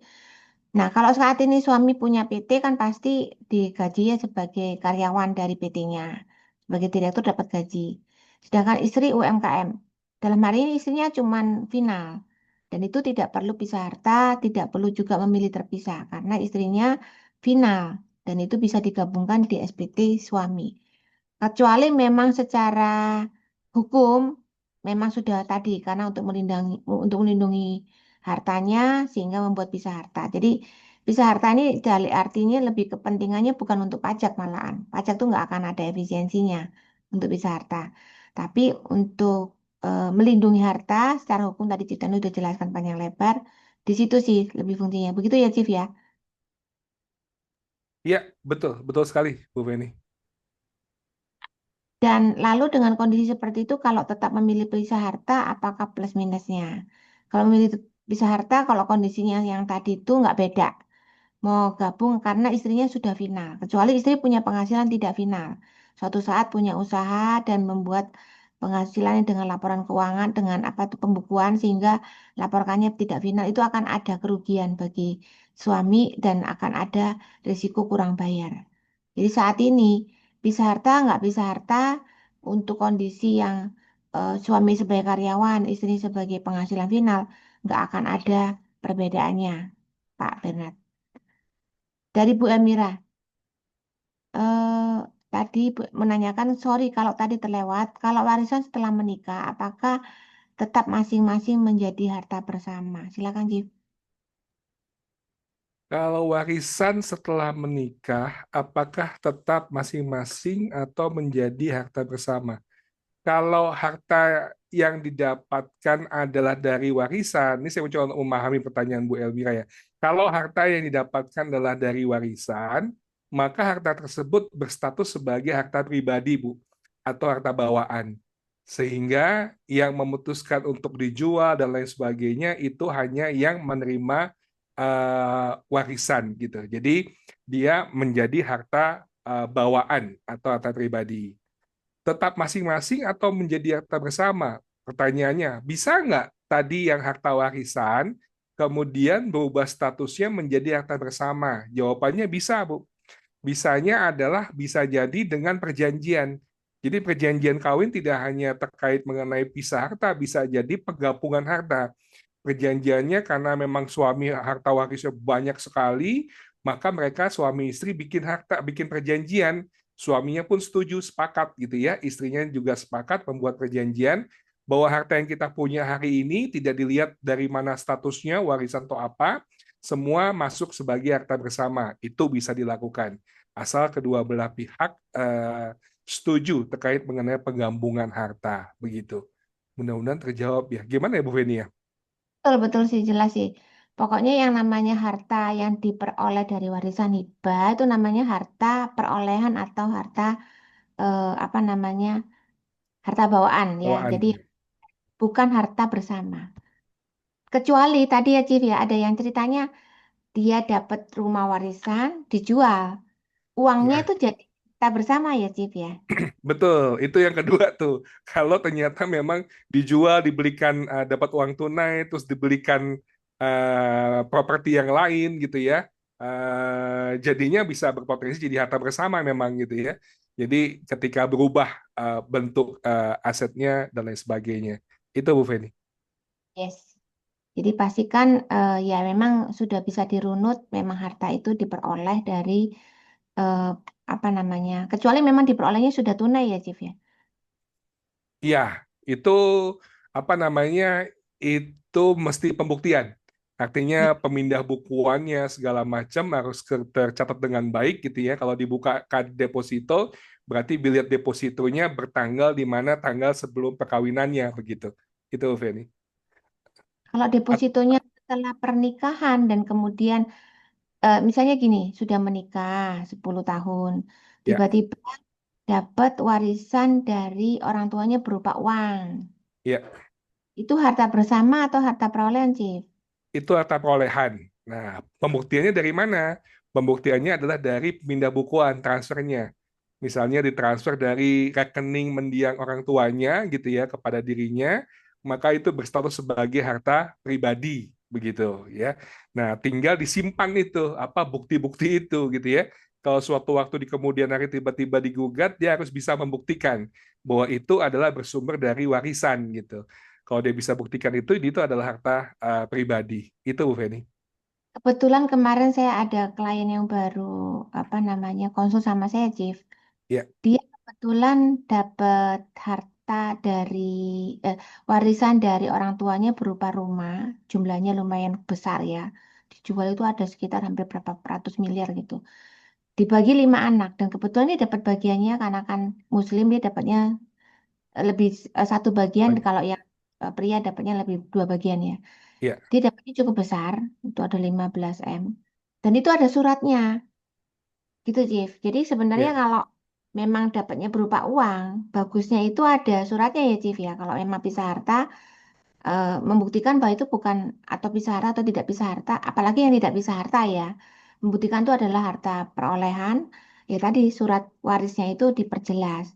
Nah, kalau saat ini suami punya PT kan pasti digaji ya sebagai karyawan dari PT-nya. Sebagai direktur dapat gaji. Sedangkan istri UMKM. Dalam hari ini istrinya cuman final. Dan itu tidak perlu pisah harta, tidak perlu juga memilih terpisah. Karena istrinya final. Dan itu bisa digabungkan di SPT suami. Kecuali memang secara hukum memang sudah tadi karena untuk melindungi hartanya sehingga membuat pisah harta. Jadi pisah harta ini dari artinya lebih kepentingannya bukan untuk pajak malahan. Pajak tuh nggak akan ada efisiensinya untuk pisah harta. Tapi untuk melindungi harta secara hukum tadi Citanu sudah jelaskan panjang lebar. Di situ sih lebih fungsinya. Begitu ya, Chief ya. Iya, betul, betul sekali, Bu Feni. Dan lalu dengan kondisi seperti itu, kalau tetap memilih pisah harta, apakah plus minusnya? Kalau memilih pisah harta, kalau kondisinya yang tadi itu nggak beda. Mau gabung karena istrinya sudah final. Kecuali istri punya penghasilan tidak final. Suatu saat punya usaha dan membuat penghasilannya dengan laporan keuangan, dengan apa itu pembukuan, sehingga laporkannya tidak final, itu akan ada kerugian bagi suami dan akan ada risiko kurang bayar. Jadi saat ini bisa harta nggak bisa harta untuk kondisi yang suami sebagai karyawan, istri sebagai penghasilan final nggak akan ada perbedaannya, Pak Bernard. Dari Bu Emira, tadi menanyakan, sorry kalau tadi terlewat, kalau warisan setelah menikah, apakah tetap masing-masing menjadi harta bersama? Silakan, Chief. Kalau warisan setelah menikah, apakah tetap masing-masing atau menjadi harta bersama? Kalau harta yang didapatkan adalah dari warisan, ini saya mencoba untuk memahami pertanyaan Bu Elvira ya. Kalau harta yang didapatkan adalah dari warisan, maka harta tersebut berstatus sebagai harta pribadi, Bu, atau harta bawaan. Sehingga yang memutuskan untuk dijual dan lain sebagainya itu hanya yang menerima warisan gitu. Jadi dia menjadi harta bawaan atau harta pribadi. Tetap masing-masing atau menjadi harta bersama? Pertanyaannya, bisa nggak tadi yang harta warisan kemudian berubah statusnya menjadi harta bersama? Jawabannya bisa, Bu. Bisanya adalah bisa jadi dengan perjanjian. Jadi perjanjian kawin tidak hanya terkait mengenai pisah harta, bisa jadi penggabungan harta. Perjanjiannya karena memang suami harta warisnya banyak sekali, maka mereka suami istri bikin perjanjian. Suaminya pun setuju, sepakat gitu ya. Istrinya juga sepakat membuat perjanjian bahwa harta yang kita punya hari ini tidak dilihat dari mana statusnya, warisan atau apa, semua masuk sebagai harta bersama. Itu bisa dilakukan. Asal kedua belah pihak setuju terkait mengenai penggabungan harta. Begitu. Mudah-mudahan terjawab ya. Gimana ya Bu Feni ya? Betul-betul sih, jelas sih. Pokoknya yang namanya harta yang diperoleh dari warisan hibah itu namanya harta perolehan atau harta apa namanya harta bawaan ya. Bawaan. Jadi bukan harta bersama. Kecuali tadi ya Chief ya ada yang ceritanya dia dapat rumah warisan dijual, uangnya Ya, itu jadi harta bersama ya Chief ya. betul. Itu yang kedua tuh. Kalau ternyata memang dijual, dibelikan dapat uang tunai, terus dibelikan properti yang lain gitu ya, jadinya bisa berpotensi jadi harta bersama memang gitu ya. Jadi ketika berubah bentuk asetnya dan lain sebagainya. Itu Bu Feni. Yes. Jadi pastikan ya memang sudah bisa dirunut, memang harta itu diperoleh dari eh, apa namanya, kecuali memang diperolehnya sudah tunai ya, Chief ya. Iya, itu apa namanya? Itu mesti pembuktian. Artinya pemindah bukuannya segala macam harus tercatat dengan baik gitu ya. Kalau dibuka kad deposito, berarti bilet depositonya bertanggal di mana tanggal sebelum perkawinannya begitu. Itu Feni. Kalau At- depositonya setelah pernikahan dan kemudian misalnya gini, sudah menikah 10 tahun, Ya, tiba-tiba dapat warisan dari orang tuanya berupa uang. ya, Itu harta bersama atau harta perolehan, Chief? itu harta perolehan. Nah, pembuktiannya dari mana? Pembuktiannya adalah dari pemindah bukuan transfernya. Misalnya ditransfer dari rekening mendiang orang tuanya gitu ya kepada dirinya, maka itu berstatus sebagai harta pribadi begitu ya. Nah, tinggal disimpan itu apa bukti-bukti itu gitu ya. Kalau suatu waktu di kemudian hari tiba-tiba digugat, dia harus bisa membuktikan bahwa itu adalah bersumber dari warisan gitu. Kalau dia bisa buktikan itu adalah harta pribadi. Itu Bu Feni. Kebetulan kemarin saya ada klien yang baru apa namanya konsul sama saya, Chief. Ya, Dia kebetulan dapat harta dari eh, warisan dari orang tuanya berupa rumah, jumlahnya lumayan besar ya. Dijual itu ada sekitar hampir berapa ratus miliar gitu. Dibagi 5 anak dan kebetulan dia dapat bagiannya karena kan Muslim dia dapatnya lebih satu bagian, kalau yang pria dapatnya lebih 2 bagian ya. ya, Dia dapatnya cukup besar, itu ada 15 M. Dan itu ada suratnya. Gitu, Chief. Jadi sebenarnya ya, kalau memang dapatnya berupa uang, bagusnya itu ada suratnya ya, Chief ya. Kalau memang pisah harta, membuktikan bahwa itu bukan atau pisah harta atau tidak pisah harta, apalagi yang tidak pisah harta ya. Membuktikan itu adalah harta perolehan, ya tadi surat warisnya itu diperjelas.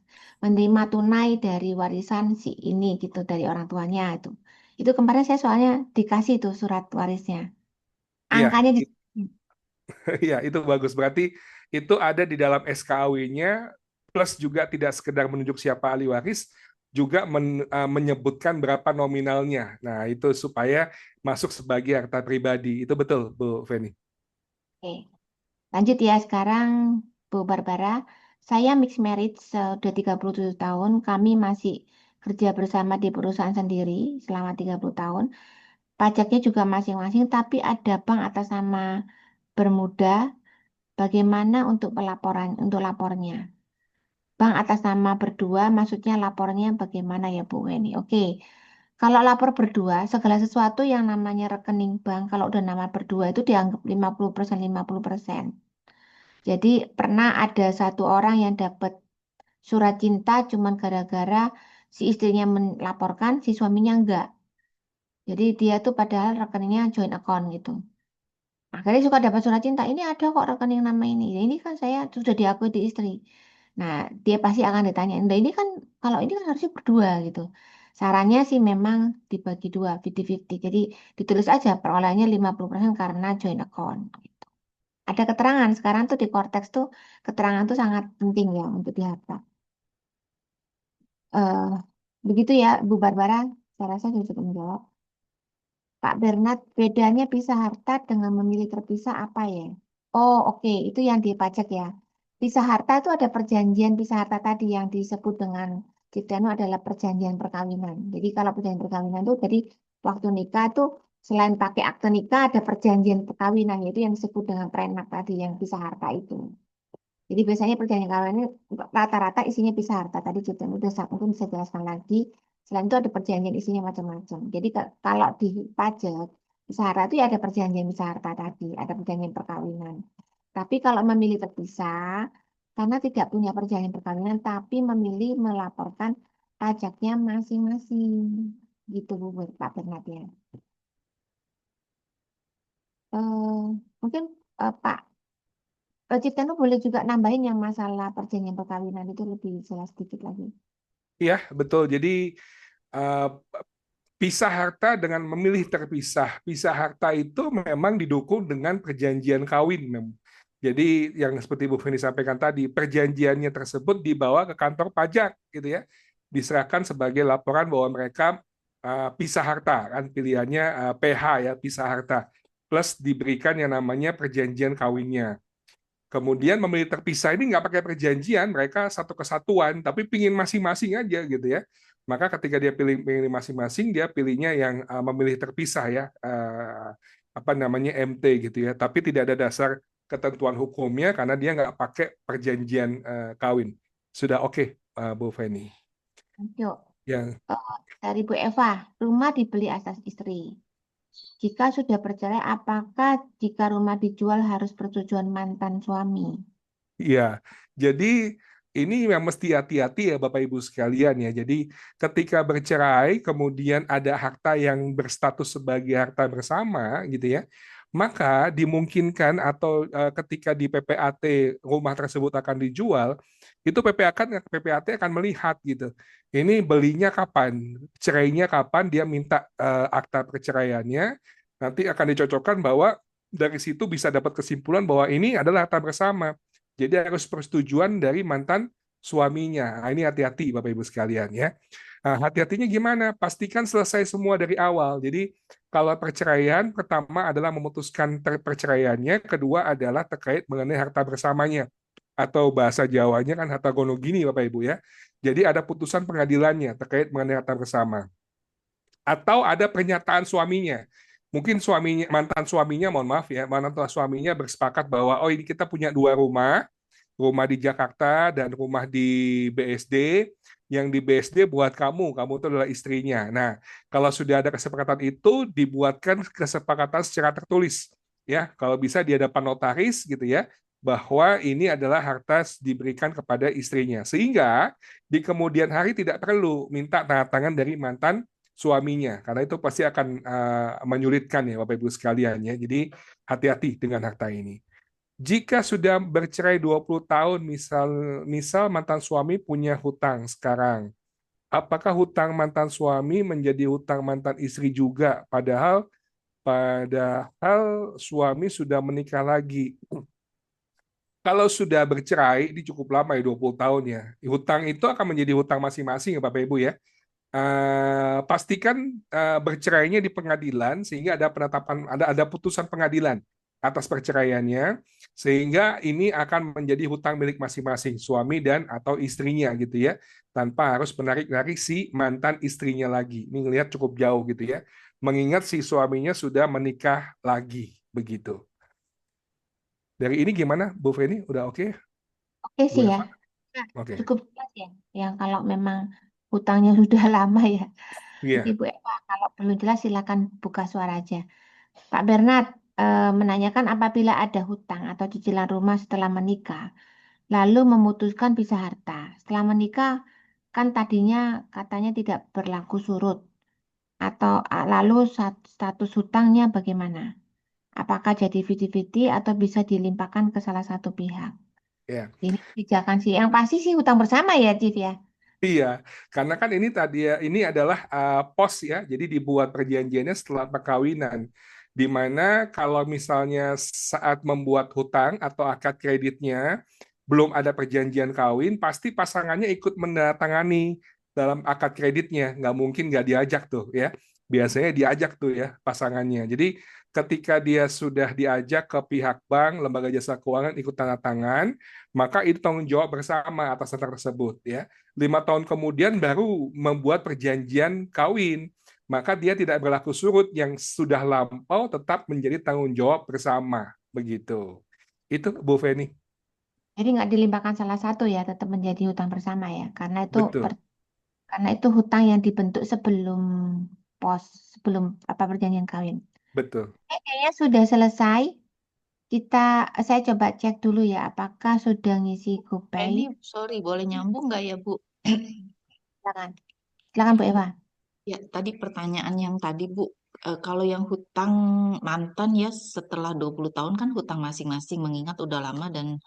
Menerima tunai dari warisan si ini gitu, dari orang tuanya itu. Itu kemarin saya soalnya dikasih tuh surat warisnya. iya. Angkanya di. Ya, itu bagus. Berarti itu ada di dalam SKAW-nya, plus juga tidak sekedar menunjuk siapa ahli waris, juga menyebutkan berapa nominalnya. Nah, itu supaya masuk sebagai harta pribadi. Itu betul, Bu Feni. Oke. Lanjut ya, sekarang Bu Barbara. Saya mixed marriage sudah 37 tahun. Kami masih kerja bersama di perusahaan sendiri selama 30 tahun. Pajaknya juga masing-masing, tapi ada bank atas nama Bermuda. Bagaimana untuk pelaporan, untuk lapornya? Bank atas nama berdua, maksudnya lapornya bagaimana ya Bu Weni? Oke, kalau lapor berdua, segala sesuatu yang namanya rekening bank, kalau udah nama berdua itu dianggap 50%, 50%. Jadi pernah ada satu orang yang dapat surat cinta cuman gara-gara si istrinya melaporkan, si suaminya enggak. Jadi dia tuh padahal rekeningnya joint account gitu. Akhirnya suka dapat surat cinta, ini ada kok rekening nama ini. Ya, ini kan saya sudah diakui di istri. Nah, dia pasti akan ditanya, nah ini kan kalau ini kan harusnya berdua gitu. Sarannya sih memang dibagi dua, 50-50. Jadi ditulis aja perolehannya 50% karena joint account. Ada keterangan sekarang tuh di Cortex tuh keterangan tuh sangat penting ya untuk diharta. Eh begitu ya Bu Barbara, saya rasa sudah cukup menjawab. Pak Bernard, bedanya pisah harta dengan memilih terpisah apa ya? Oh oke, itu yang di pajak ya. Pisah harta itu ada perjanjian pisah harta tadi yang disebut dengan Ciptano adalah perjanjian perkawinan. Jadi kalau perjanjian perkawinan itu jadi waktu nikah tuh selain pakai akte nikah ada perjanjian perkawinan yaitu yang disebut dengan prenup tadi yang pisah harta itu. Jadi biasanya perjanjian perkawinan ini rata-rata isinya pisah harta. Tadi Ciptano udah mungkin bisa jelaskan lagi. Selain itu ada perjanjian isinya macam-macam. Jadi kalau di pajak, pisah harta itu ya ada perjanjian pisah harta tadi, ada perjanjian perkawinan. Tapi kalau memilih terpisah, karena tidak punya perjanjian perkawinan, tapi memilih melaporkan pajaknya masing-masing. Gitu Bu Pak Bernat ya. Mungkin Pak Ciptano boleh juga nambahin yang masalah perjanjian perkawinan itu lebih jelas sedikit lagi. Iya, betul. Jadi eh, pisah harta dengan memilih terpisah. Pisah harta itu memang didukung dengan perjanjian kawin. Jadi yang seperti Bu Feni sampaikan tadi, perjanjiannya tersebut dibawa ke kantor pajak gitu ya. Diserahkan sebagai laporan bahwa mereka pisah harta, kan pilihannya PH ya, pisah harta, plus diberikan yang namanya perjanjian kawinnya. Kemudian memilih terpisah ini nggak pakai perjanjian, mereka satu kesatuan, tapi pingin masing-masing aja gitu ya. Maka ketika dia pilih masing-masing, dia pilihnya yang memilih terpisah ya, apa namanya MT gitu ya. Tapi tidak ada dasar ketentuan hukumnya karena dia nggak pakai perjanjian kawin. Sudah oke, Bu Feni. Yuk, Yang dari Bu Eva, rumah dibeli atas istri. Jika sudah bercerai, apakah jika rumah dijual harus persetujuan mantan suami? Iya, jadi ini yang mesti hati-hati ya Bapak Ibu sekalian ya. Jadi ketika bercerai kemudian ada harta yang berstatus sebagai harta bersama gitu ya, maka dimungkinkan atau ketika di PPAT rumah tersebut akan dijual, itu PPAT akan melihat gitu. Ini belinya kapan, cerainya kapan, dia minta akta perceraiannya, nanti akan dicocokkan bahwa dari situ bisa dapat kesimpulan bahwa ini adalah harta bersama. Jadi harus persetujuan dari mantan suaminya. Nah, ini hati-hati Bapak Ibu sekalian ya. Nah, hati-hatinya gimana? Pastikan selesai semua dari awal. Jadi kalau perceraian, pertama adalah memutuskan perceraiannya, kedua adalah terkait mengenai harta bersamanya. Atau bahasa Jawanya kan harta gono gini Bapak Ibu ya. Jadi ada putusan pengadilannya terkait mengenai harta bersama. Atau ada pernyataan suaminya. Mungkin mantan suaminya, mohon maaf ya, mantan suaminya bersepakat bahwa oh ini kita punya 2 rumah, rumah di Jakarta dan rumah di BSD. Yang di BSD buat kamu itu adalah istrinya. Nah, kalau sudah ada kesepakatan itu, dibuatkan kesepakatan secara tertulis. Ya, kalau bisa di hadapan notaris gitu ya, bahwa ini adalah harta diberikan kepada istrinya. Sehingga di kemudian hari tidak perlu minta tanda tangan dari mantan suaminya, karena itu pasti akan menyulitkan ya Bapak Ibu sekalian ya. Jadi hati-hati dengan harta ini. Jika sudah bercerai 20 tahun, misal mantan suami punya hutang sekarang, apakah hutang mantan suami menjadi hutang mantan istri juga? Padahal suami sudah menikah lagi. Kalau sudah bercerai, ini cukup lama ya 20 tahun ya. Hutang itu akan menjadi hutang masing-masing ya Bapak Ibu ya. Pastikan bercerainya di pengadilan sehingga ada penetapan ada putusan pengadilan atas perceraiannya sehingga ini akan menjadi hutang milik masing-masing suami dan atau istrinya gitu ya tanpa harus menarik-narik si mantan istrinya lagi. Ini ngelihat cukup jauh gitu ya. Mengingat si suaminya sudah menikah lagi begitu. Dari ini gimana Bu Feni? Udah oke? Oke Bu sih ya, Eva? Oke. cukup jelas ya. Yang kalau memang hutangnya sudah lama ya. Nanti Iya. Bu Eva, kalau belum jelas silakan buka suara aja. Pak Bernard menanyakan apabila ada hutang atau cicilan rumah setelah menikah, lalu memutuskan pisah harta. Setelah menikah, kan tadinya katanya tidak berlaku surut. Atau lalu status hutangnya bagaimana? Apakah jadi 50-50 atau bisa dilimpahkan ke salah satu pihak? Ya. Ini kebijakan sih. Yang pasti sih hutang bersama ya, Chief ya. Iya, karena kan ini tadi ya, ini adalah pos ya, jadi dibuat perjanjiannya setelah perkawinan. Di mana kalau misalnya saat membuat hutang atau akad kreditnya belum ada perjanjian kawin, pasti pasangannya ikut menandatangani dalam akad kreditnya. Nggak mungkin nggak diajak tuh ya. Biasanya diajak tuh ya pasangannya. Jadi ketika dia sudah diajak ke pihak bank, lembaga jasa keuangan ikut tanda tangan, maka itu tanggung jawab bersama atas harta tersebut ya. 5 tahun kemudian baru membuat perjanjian kawin, maka dia tidak berlaku surut yang sudah lampau tetap menjadi tanggung jawab bersama begitu. Itu Bu Feni. Jadi nggak dilimpahkan salah satu ya, tetap menjadi hutang bersama ya. Betul, Karena itu hutang yang dibentuk sebelum apa perjanjian kawin. betul. Kayaknya sudah selesai. Saya coba cek dulu ya, apakah sudah ngisi GoPay? Ini sorry, boleh nyambung nggak ya, Bu? Silakan, silakan Bu Eva. Ya, tadi pertanyaan yang tadi, Bu. Kalau yang hutang mantan ya setelah 20 tahun kan hutang masing-masing mengingat udah lama dan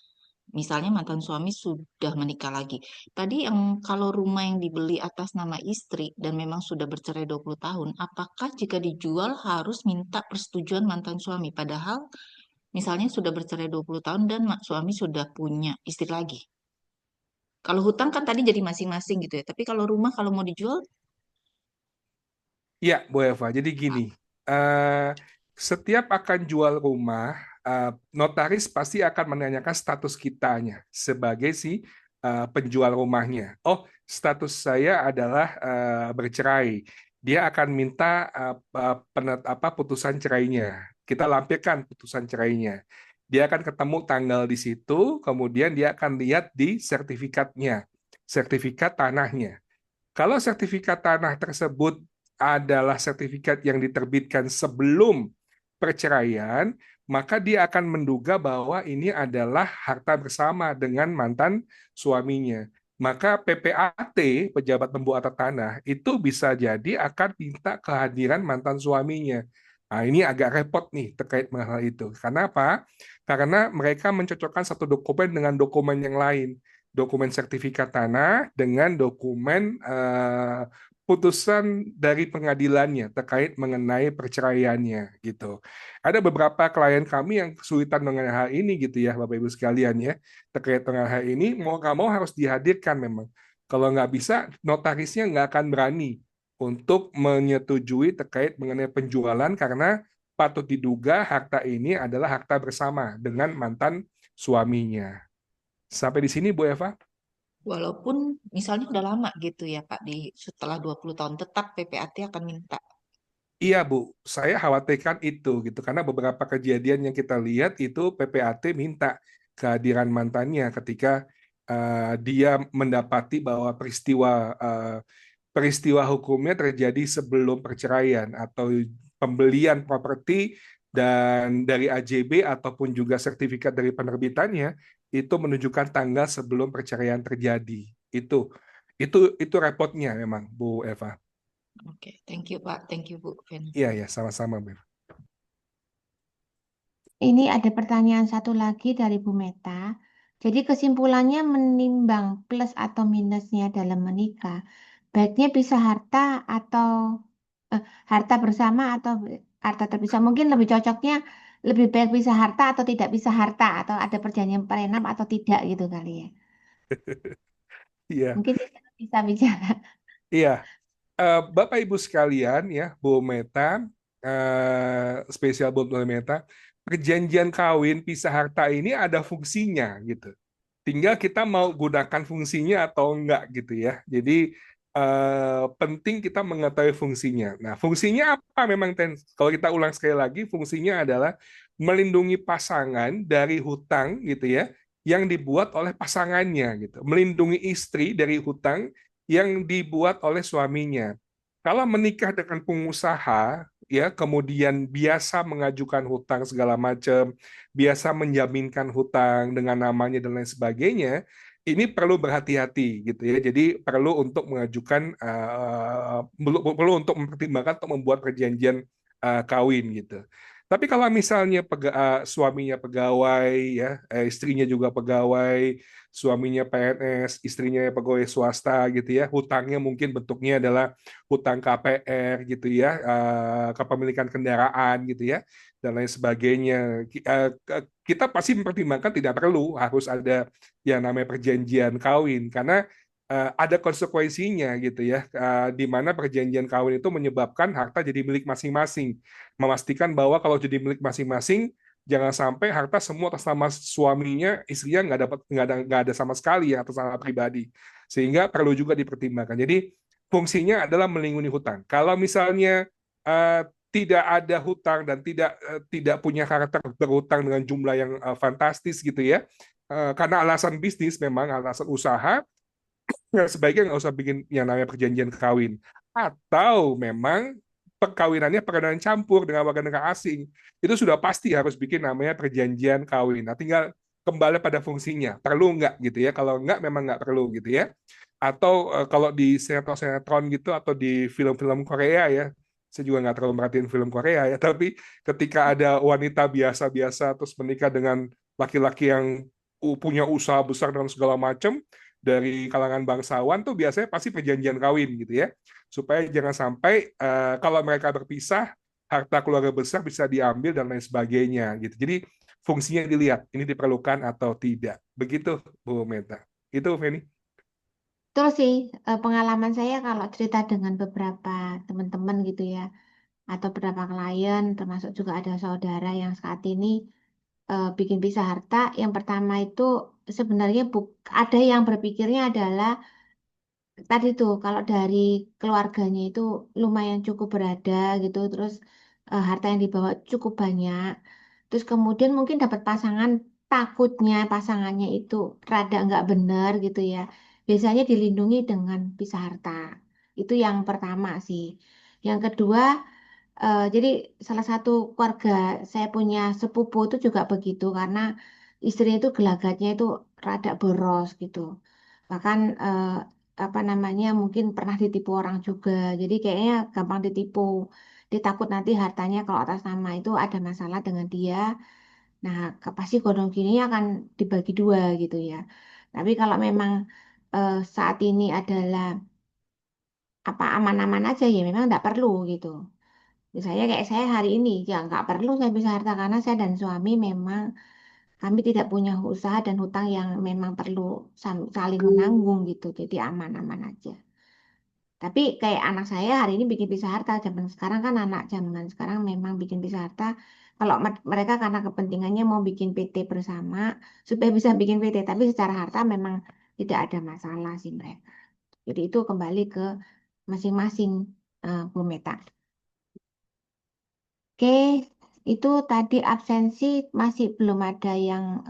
misalnya mantan suami sudah menikah lagi. Tadi yang kalau rumah yang dibeli atas nama istri dan memang sudah bercerai 20 tahun, apakah jika dijual harus minta persetujuan mantan suami? Padahal misalnya sudah bercerai 20 tahun dan suami sudah punya istri lagi. Kalau hutang kan tadi jadi masing-masing gitu ya. Tapi kalau rumah kalau mau dijual Iya, Bu Eva. Jadi gini, eh, setiap akan jual rumah, notaris pasti akan menanyakan status kitanya sebagai si penjual rumahnya. Oh, status saya adalah bercerai. Dia akan minta putusan cerainya. Kita lampirkan putusan cerainya. Dia akan ketemu tanggal di situ, kemudian dia akan lihat di sertifikatnya, sertifikat tanahnya. Kalau sertifikat tanah tersebut adalah sertifikat yang diterbitkan sebelum perceraian, maka dia akan menduga bahwa ini adalah harta bersama dengan mantan suaminya. Maka PPAT, pejabat pembuat tanah, itu bisa jadi akan minta kehadiran mantan suaminya. Nah, ini agak repot nih terkait dengan hal itu. Karena apa? Karena mereka mencocokkan satu dokumen dengan dokumen yang lain, dokumen sertifikat tanah dengan dokumen putusan dari pengadilannya terkait mengenai perceraiannya gitu. Ada beberapa klien kami yang kesulitan dengan hal ini gitu ya, Bapak Ibu sekalian ya, terkait dengan hal ini mau nggak mau harus dihadirkan memang. Kalau nggak bisa, notarisnya nggak akan berani untuk menyetujui terkait mengenai penjualan karena patut diduga harta ini adalah harta bersama dengan mantan suaminya. Sampai di sini, Bu Eva? Walaupun misalnya udah lama gitu ya Pak, setelah 20 tahun tetap PPAT akan minta. Iya, Bu. Saya khawatirkan itu gitu karena beberapa kejadian yang kita lihat itu PPAT minta kehadiran mantannya ketika dia mendapati bahwa eh, peristiwa hukumnya terjadi sebelum perceraian atau pembelian properti dan dari AJB ataupun juga sertifikat dari penerbitannya itu menunjukkan tanggal sebelum perceraian terjadi. Itu itu repotnya memang, Bu Eva. Oke, thank you Pak, thank you Bu Feni. Iya ya, sama-sama, Bu. Ini ada pertanyaan satu lagi dari Bu Meta. Jadi kesimpulannya menimbang plus atau minusnya dalam menikah, baiknya pisah harta atau harta bersama atau harta terpisah. Mungkin lebih cocoknya lebih baik pisah harta atau tidak pisah harta atau ada perjanjian prenup atau tidak gitu kali ya. Iya, Mungkin bisa bicara. iya. Bapak Ibu sekalian ya, Bu Meta, spesial buat Bu Meta, perjanjian kawin pisah harta ini ada fungsinya gitu. Tinggal kita mau gunakan fungsinya atau enggak gitu ya. Jadi penting kita mengetahui fungsinya. Nah, fungsinya apa memang kalau kita ulang sekali lagi, fungsinya adalah melindungi pasangan dari hutang gitu ya, yang dibuat oleh pasangannya gitu. Melindungi istri dari hutang yang dibuat oleh suaminya. Kalau menikah dengan pengusaha, ya kemudian biasa mengajukan hutang segala macam, biasa menjaminkan hutang dengan namanya dan lain sebagainya, ini perlu berhati-hati gitu ya. Jadi perlu untuk mengajukan, perlu untuk mempertimbangkan untuk membuat perjanjian kawin gitu. Tapi kalau misalnya suaminya pegawai, ya, istrinya juga pegawai, suaminya PNS, istrinya pegawai swasta gitu ya, hutangnya mungkin bentuknya adalah hutang KPR gitu ya, kepemilikan kendaraan gitu ya, dan lain sebagainya. Kita pasti mempertimbangkan tidak perlu harus ada yang namanya perjanjian kawin karena ada konsekuensinya gitu ya, di mana perjanjian kawin itu menyebabkan harta jadi milik masing-masing, memastikan bahwa kalau jadi milik masing-masing jangan sampai harta semua atas nama suaminya, istrinya nggak ada sama sekali ya atas nama pribadi, sehingga perlu juga dipertimbangkan. Jadi fungsinya adalah melindungi hutang. Kalau misalnya eh, tidak ada hutang dan tidak punya karakter berhutang dengan jumlah yang fantastis gitu ya, karena alasan bisnis memang alasan usaha, sebaiknya nggak usah bikin yang namanya perjanjian kawin. Atau memang perkawinannya perkawinan campur dengan warga negara asing, itu sudah pasti harus bikin namanya perjanjian kawin. Nah, tinggal kembali pada fungsinya. Perlu nggak gitu ya? Kalau nggak, memang nggak perlu gitu ya. Atau kalau di sinetron-sinetron gitu atau di film-film Korea ya, saya juga nggak terlalu merhatiin film Korea ya, tapi ketika ada wanita biasa-biasa terus menikah dengan laki-laki yang punya usaha besar dan segala macam, dari kalangan bangsawan tuh biasanya pasti perjanjian kawin gitu ya, supaya jangan sampai kalau mereka berpisah harta keluarga besar bisa diambil dan lain sebagainya gitu. Jadi fungsinya dilihat ini diperlukan atau tidak. Begitu Bu Meta. Itu Feni. Terus sih pengalaman saya kalau cerita dengan beberapa teman-teman gitu ya, atau beberapa klien, termasuk juga ada saudara yang saat ini bikin pisah harta. Yang pertama itu sebenarnya ada yang berpikirnya adalah tadi tuh kalau dari keluarganya itu lumayan cukup berada gitu, terus harta yang dibawa cukup banyak, terus kemudian mungkin dapat pasangan, takutnya pasangannya itu rada nggak bener gitu ya, biasanya dilindungi dengan pisah harta. Itu yang pertama sih. Yang kedua, jadi salah satu keluarga saya punya sepupu itu juga begitu karena istrinya itu gelagatnya itu rada boros gitu. Bahkan apa namanya mungkin pernah ditipu orang juga. Jadi kayaknya gampang ditipu. Dia takut nanti hartanya kalau atas nama itu ada masalah dengan dia. Nah, pasti godong gini akan dibagi dua gitu ya. Tapi kalau memang saat ini adalah apa aman-aman aja ya memang tidak perlu gitu. Misalnya kayak saya hari ini, ya nggak perlu saya bisa harta karena saya dan suami memang kami tidak punya usaha dan hutang yang memang perlu saling menanggung gitu. Jadi aman-aman aja. Tapi kayak anak saya hari ini bikin pisah harta. Zaman sekarang kan anak zaman sekarang memang bikin pisah harta. Kalau mereka karena kepentingannya mau bikin PT bersama supaya bisa bikin PT. Tapi secara harta memang tidak ada masalah sih mereka. Jadi itu kembali ke masing-masing Bu Meta. Oke, itu tadi absensi masih belum ada yang